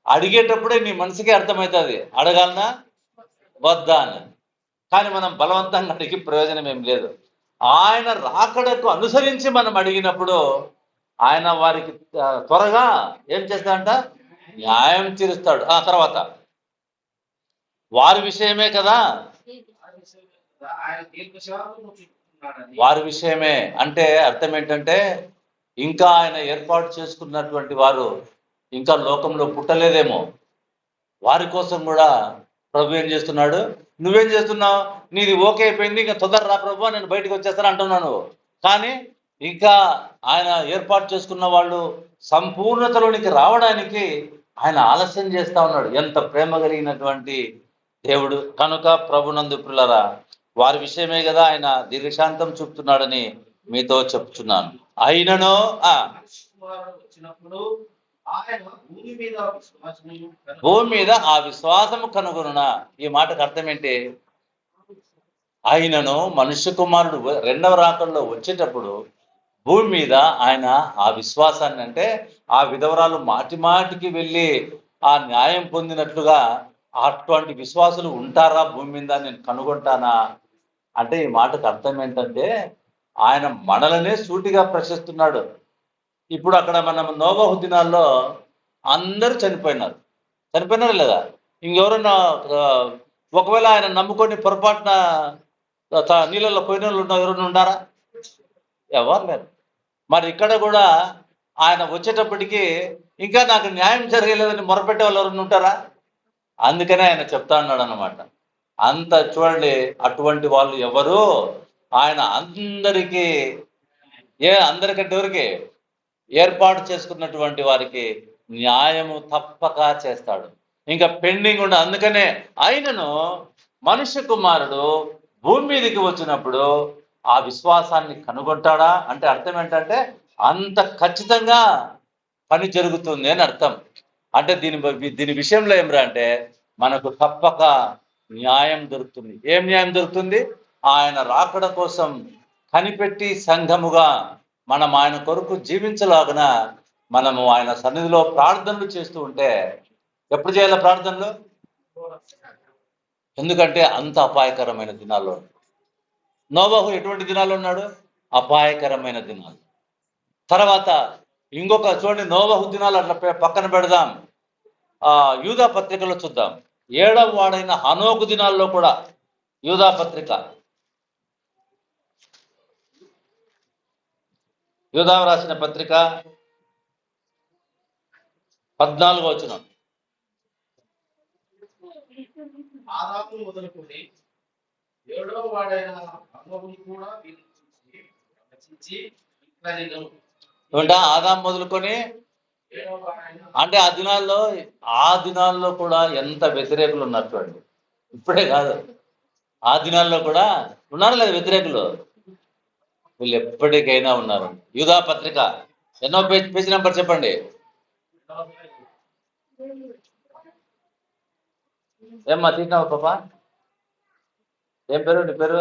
అడిగేటప్పుడే నీ మనసుకే అర్థమవుతుంది అడగాలనా వద్దా అని. కానీ మనం బలవంతంగా అడిగి ప్రయోజనం ఏం లేదు. ఆయన రాకడకు అనుసరించి మనం అడిగినప్పుడు ఆయన వారికి త్వరగా ఏం చేస్తాడంట? న్యాయం తీరుస్తాడు. తర్వాత వారి విషయమే కదా, వారి విషయమే అంటే అర్థం ఏంటంటే, ఇంకా ఆయన ఏర్పాటు చేసుకున్నటువంటి వారు ఇంకా లోకంలో పుట్టలేదేమో, వారి కోసం కూడా ప్రభు ఏం చేస్తున్నాడు? నువ్వేం చేస్తున్నావు? నీది ఓకే అయిపోయింది, ఇంకా తొందర రా ప్రభు, నేను బయటకు వచ్చేస్తాను అంటున్నాను. కానీ ఇంకా ఆయన ఏర్పాటు చేసుకున్న వాళ్ళు సంపూర్ణతలోనికి రావడానికి ఆయన ఆలస్యం చేస్తా ఉన్నాడు. ఎంత ప్రేమ కలిగినటువంటి దేవుడు. కనుక ప్రభునందు ప్రియులారా, వారి విషయమే కదా ఆయన దీర్ఘశాంతం చూపుతున్నాడని మీతో చెప్తున్నాను. అయినను వచ్చినప్పుడు ఆయన భూమి మీద ఆ విశ్వాసము కనుగొనునా. ఈ మాటకు అర్థం ఏంటి? ఆయనను మనుష్య కుమారుడు రెండవ రాకడలో వచ్చేటప్పుడు భూమి మీద ఆయన ఆ విశ్వాసాన్ని, అంటే ఆ విధవరాలు మాటి మాటికి వెళ్ళి ఆ న్యాయం పొందినట్లుగా అటువంటి విశ్వాసులు ఉంటారా భూమి మీద, నేను కనుగొంటానా అంటే ఈ మాటకు అర్థం ఏంటంటే, ఆయన మనలనే సూటిగా ప్రశ్నిస్తున్నాడు. ఇప్పుడు అక్కడ మనం నోవహు దినాల్లో అందరూ చనిపోయినారు లేదా? ఇంకెవరన్నా ఒకవేళ ఆయన నమ్ముకొని పొరపాటున నీళ్ళల్లో పోయిన వాళ్ళు ఎవరైనా ఉన్నారా? ఎవరు లేరు. మరి ఇక్కడ కూడా ఆయన వచ్చేటప్పటికి ఇంకా నాకు న్యాయం జరగలేదని మొరపెట్టే వాళ్ళు ఎవరైనా ఉంటారా? అందుకనే ఆయన చెప్తా ఉన్నాడు అన్నమాట. అంత చూడండి, అటువంటి వాళ్ళు ఎవరు ఆయన అందరికీ అందరికంటే ఎవరికి ఏర్పాటు చేసుకున్నటువంటి వారికి న్యాయము తప్పక చేస్తాడు. ఇంకా పెండింగ్ ఉండదు. అందుకనే ఆయనను మనుష్య కుమారుడు భూమి మీదకి వచ్చినప్పుడు ఆ విశ్వాసాన్ని కనుగొంటాడా అంటే అర్థం ఏంటంటే, అంత ఖచ్చితంగా పని జరుగుతుంది అని అర్థం. అంటే దీని విషయంలో ఏమిరా అంటే మనకు తప్పక న్యాయం దొరుకుతుంది. ఏం న్యాయం దొరుకుతుంది? ఆయన రాకడ కోసం కనిపెట్టి సంఘముగా మనం ఆయన కొరకు జీవించలాగున మనము ఆయన సన్నిధిలో ప్రార్థనలు చేస్తూ ఉంటే, ఎప్పుడు చేయాలి ప్రార్థనలు? ఎందుకంటే అంత అపాయకరమైన దినాల్లో నోవహు ఎటువంటి దినాలు ఉన్నాడు? అపాయకరమైన దినాలు. తర్వాత ఇంకొక చూడండి, నోవహు దినాలు అట్లా పక్కన పెడదాం. యూదా పత్రికలో చూద్దాం. 7వ వాడైన హనోకు దినాల్లో కూడా యూదా పత్రిక, యూదా రాసిన పత్రిక 14వ వచనం. ఆదాము మొదలుకొని 7వ వాడైన హనోకును కూడా వీరిని చూసి రచించి ఇట్లా నేను ఏమంటే ఆదాం మొదలుకొని 7వ వాడైన అంటే ఆ దినాల్లో కూడా ఎంత వ్యతిరేకులు ఉన్నారు చూడండి. ఇప్పుడే కాదు, ఆ దినాల్లో కూడా ఉన్నారు లేదా వ్యతిరేకులు? వీళ్ళు ఎప్పటికైనా ఉన్నారు. యూదా పత్రిక ఎన్నో పేజీ నెంబర్ చెప్పండి. ఏమ్మా తీసినావు పాప? ఏం పేరు నీ పేరు?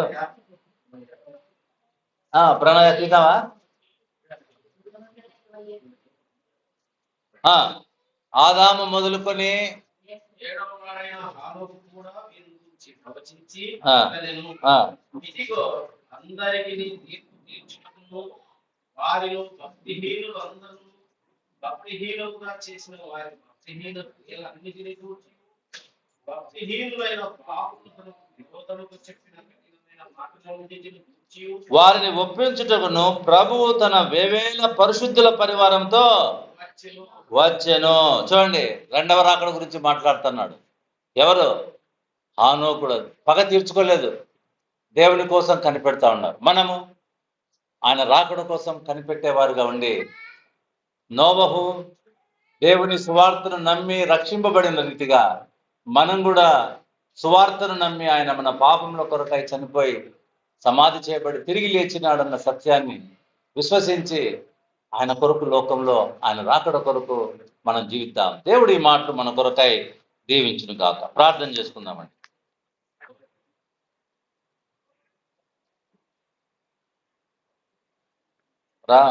ప్రణయ తీసినావా? ఆదాము మొదలుకొని 7వ వాడైన హనోకు కూడా వీరిని చూసి ప్రవచించి ఆ. ఇట్లా నేను ఇదిగో అందరికీ తీర్పు తీర్చుటకును వారిలో భక్తిహీనులుగా చేసిన వారి భక్తిహీనులన్నిటినీ చూసి భక్తిహీనులైన పాపులకు విరోధముగా చెప్పిన కఠినమైన మాటలన్నిటిని చూచి వారిని ఒప్పించుటకును ప్రభువు తన వేవేల పరిశుద్ధుల పరివారంతో వచ్చెను. చూడండి, 2వ రాకడ గురించి మాట్లాడుతున్నాడు. ఎవరు? హానోకుడు. పగ తీర్చుకోలేదు, దేవుని కోసం కనిపెడతా ఉన్నారు. మనము ఆయన రాకడ కోసం కనిపెట్టేవారుగా ఉండి, నోవహు దేవుని సువార్తను నమ్మి రక్షింపబడిన రీతిగా మనం కూడా సువార్తను నమ్మి ఆయన మన పాపంలో కొరకై చనిపోయి సమాధి చేయబడి తిరిగి లేచినాడన్న సత్యాన్ని విశ్వసించి ఆయన కొరకు లోకంలో ఆయన రాకడ కొరకు మనం జీవిద్దాం. దేవుడి ఈ మాటలు మన కొరకై దీవించును గాక. ప్రార్థన చేసుకుందామండి. రా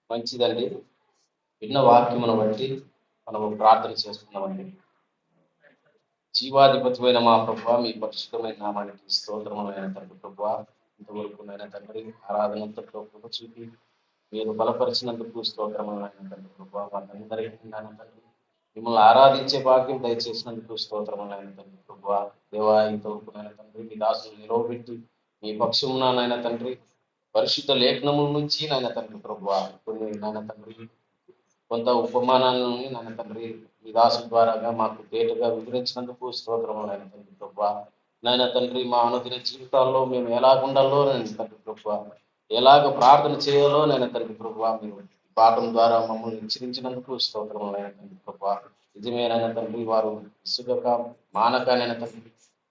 మంచిదండి. విన్న వాక్యమును బట్టి మనము ప్రార్థన చేసుకున్నామండి. జీవాధిపతిమైన మా ప్రభువా, మీ పరిశుద్ధమైన నామానికి స్తోత్రమైన తండ్రి ప్రభువా, ఇంతవరకు నైనా తండ్రి ఆరాధనంతట్లో కృప చూపి మీరు బలపరిచినందుకు స్తోత్రమైన తండ్రి ప్రభువా, వాళ్ళందరికీ నాయన తండ్రి మిమ్మల్ని ఆరాధించే భాగ్యం దయచేసినందుకు స్తోత్రమైన తండ్రి ప్రభువా. దేవా, ఇంతవరకు నాయన తండ్రి మీ దాసులు నిలవబెట్టి మీ పక్షమున నాయన తండ్రి పరిశుద్ధ లేఖనముల నుంచి నాయన తండ్రి ప్రభువా కొన్ని నాయన తండ్రి కొంత ఉపమానాలను నాయన తండ్రి ఈ దాసు ద్వారాగా మాకు తేటగా వివరించినందుకు స్తోత్రము నాయన తండ్రి ప్రభువా. నాయన తండ్రి మా అనుదిన జీవితాల్లో మేము ఎలాగుండాలో నాయన తండ్రి ప్రభువా, ఎలాగ ప్రార్థన చేయాలో నాయన తండ్రి ప్రభువా మీరు పాఠం ద్వారా మమ్మల్ని హెచ్చరించినందుకు స్తోత్రము నాయన తండ్రి ప్రభువా. నిజమేనైనా తండ్రి వారు ఇసుగక మానక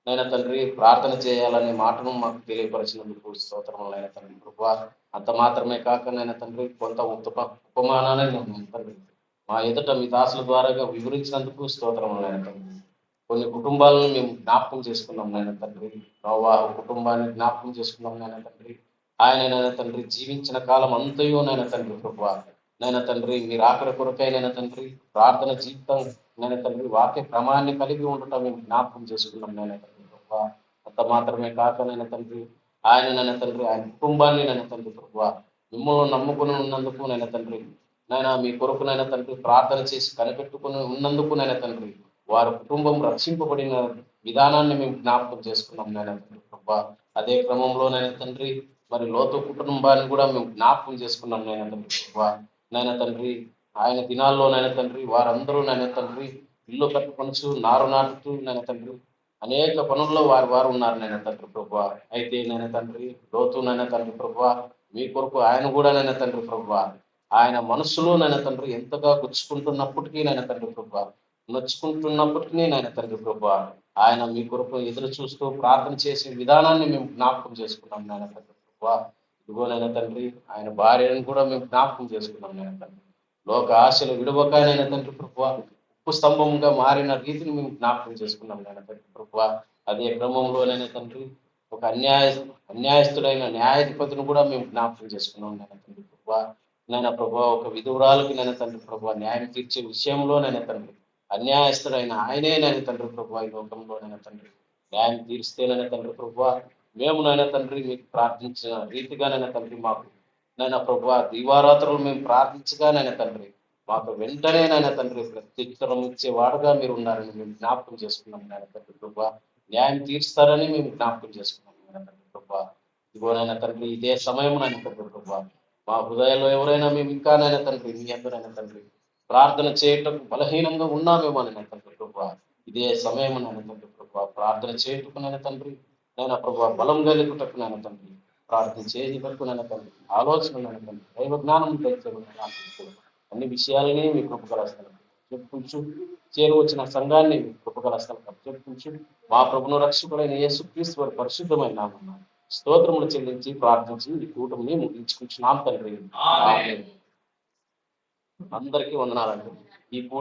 నైనా తండ్రి ప్రార్థన చేయాలనే మాటను మాకు తెలియపరిచినందుకు స్తోత్రము నాయన తండ్రి ప్రభువా. అంత మాత్రమే కాక నాయన తండ్రి కొంత ఉపమానాన్ని తండ్రి మా ఎదుట మీ దాసుల ద్వారాగా వివరించినందుకు స్తోత్రము నాయన తండ్రి. కొన్ని కుటుంబాలను మేము జ్ఞాపకం చేసుకున్నాం నాయన తండ్రి. నోవాహు కుటుంబాన్ని జ్ఞాపకం చేసుకున్నాం నాయన తండ్రి. ఆయన నాయన తండ్రి జీవించిన కాలం అంతయో నాయన తండ్రి ప్రభువా నాయన తండ్రి మీరు ఆఖరి కొరకై నాయన తండ్రి ప్రార్థన జీవితం నాయన తండ్రి వాక్య క్రమాన్ని కలిగి ఉండటం మేము జ్ఞాపకం చేసుకున్నాం నాయన తండ్రి ప్రభువా. అంత మాత్రమే కాక నాయన తండ్రి ఆయన నాయన తండ్రి ఆయన కుటుంబాన్ని నాయన తండ్రి ప్రభువా మిమ్మల్ని నమ్ముకుని ఉన్నందుకు నాయన తండ్రి నాయన మీ కొరకు నాయన తండ్రి ప్రార్థన చేసి కనిపెట్టుకుని ఉన్నందుకు నాయన తండ్రి వారి కుటుంబం రక్షింపబడిన విధానాన్ని మేము జ్ఞాపకం చేసుకున్నాం నాయన తండ్రి ప్రభువా. అదే క్రమంలో నాయన తండ్రి మరి లోతు కుటుంబాన్ని కూడా మేము జ్ఞాపకం చేసుకున్నాం నాయన తండ్రి ప్రభువా. నాయన తండ్రి ఆయన దినాల్లో నాయన తండ్రి వారందరూ నాయన తండ్రి ఇల్లు కట్టుకొనచ్చు నారు నాటుతూ నాయన తండ్రి అనేక పనుల్లో వారు ఉన్నారు నాయన తండ్రి ప్రభువా. అయితే నాయన తండ్రి లోతు నాయన తండ్రి ప్రభువా మీ కొరకు ఆయన కూడా నాయన తండ్రి ప్రభువా ఆయన మనసులో నాయన తండ్రి ఎంతగా గుచ్చుకుంటున్నప్పటికీ నాయన తండ్రి ప్రభా, నొచ్చుకుంటున్నప్పటికీ నాయన తండ్రి ప్రభా, ఆయన మీ కొరకు ఎదురు చూస్తూ ప్రార్థన చేసే విధానాన్ని మేము జ్ఞాపకం చేసుకున్నాం నాయన తండ్రి ప్రభా. ఇదిగో నాయన తండ్రి, ఆయన భార్యను కూడా మేము జ్ఞాపకం చేసుకున్నాం నాయన తండ్రి. లోక ఆశలు విడవకాయనైనా తండ్రి ప్రభా, ఉప్పు స్తంభంగా మారిన రీతిని మేము జ్ఞాపకం చేసుకున్నాం నాయన తండ్రి ప్రభా. అదే క్రమంలోనైనా తండ్రి ఒక అన్యాయస్తుడైన న్యాయాధిపతిని కూడా మేము జ్ఞాపకం చేసుకున్నాం నాయన తండ్రి ప్రభా. నాయన ప్రభా, ఒక విధురాలకి నాయన తండ్రి ప్రభా న్యాయం తీర్చే విషయంలోనైనా తండ్రి అన్యాయస్తుడైన ఆయనే నాయన తండ్రి ప్రభా ఈ లోకంలోనైనా తండ్రి న్యాయం తీరుస్తేనైనా తండ్రి ప్రభా మేము నాయన తండ్రి మీకు ప్రార్థించిన రీతిగానైనా తండ్రి మాకు నాయన ప్రభా దీవారాత్రులు మేము ప్రార్థించగానైనా తండ్రి మాకు వెంటనే నాయన తండ్రి ప్రత్యుత్తరం ఇచ్చేవాడుగా మీరు ఉన్నారని మేము జ్ఞాపకం చేసుకున్నాం నాయన తండ్రి ప్రభా. న్యాయం తీరుస్తారని మేము జ్ఞాపకం చేసుకున్నాం నాయన తండ్రి ప్రభా. ఇదిగోనైనా తండ్రి ఇదే సమయం నాయన తండ్రి ప్రభా మా హృదయంలో ఎవరైనా మేము ఇంకా నాయన తండ్రి మీ అందరైనా తండ్రి ప్రార్థన చేయటం బలహీనంగా ఉన్నామేమో నాయన తండ్రి ప్రభా, ఇదే సమయం నాయన తండ్రి ప్రభా ప్రార్థన చేయటకు నాయన తండ్రి నాయన ప్రభా బలం కలుగుటకు నాయన తండ్రి ప్రార్థన చేయటకు నాయన తండ్రి ఆలోచన నాయన తండ్రి దైవ జ్ఞానం తెచ్చేవాడు అన్ని విషయాలని మీ కృపగలస్తాను చెప్పుకుంటూ చేరువచ్చిన సంఘాన్ని మీ కృపగలస్తాను చెప్పుకుంటూ మా ప్రభును రక్షకుడైన యేసుక్రీస్తు వారి పరిశుద్ధమైన నామమున స్తోత్రములు చెల్లించి ప్రార్థించి ఈ కూటమిని ముగించుకుంటున్నాం తండ్రి. ఆమేన్. అందరికీ వందనాలండి. ఈ కూడి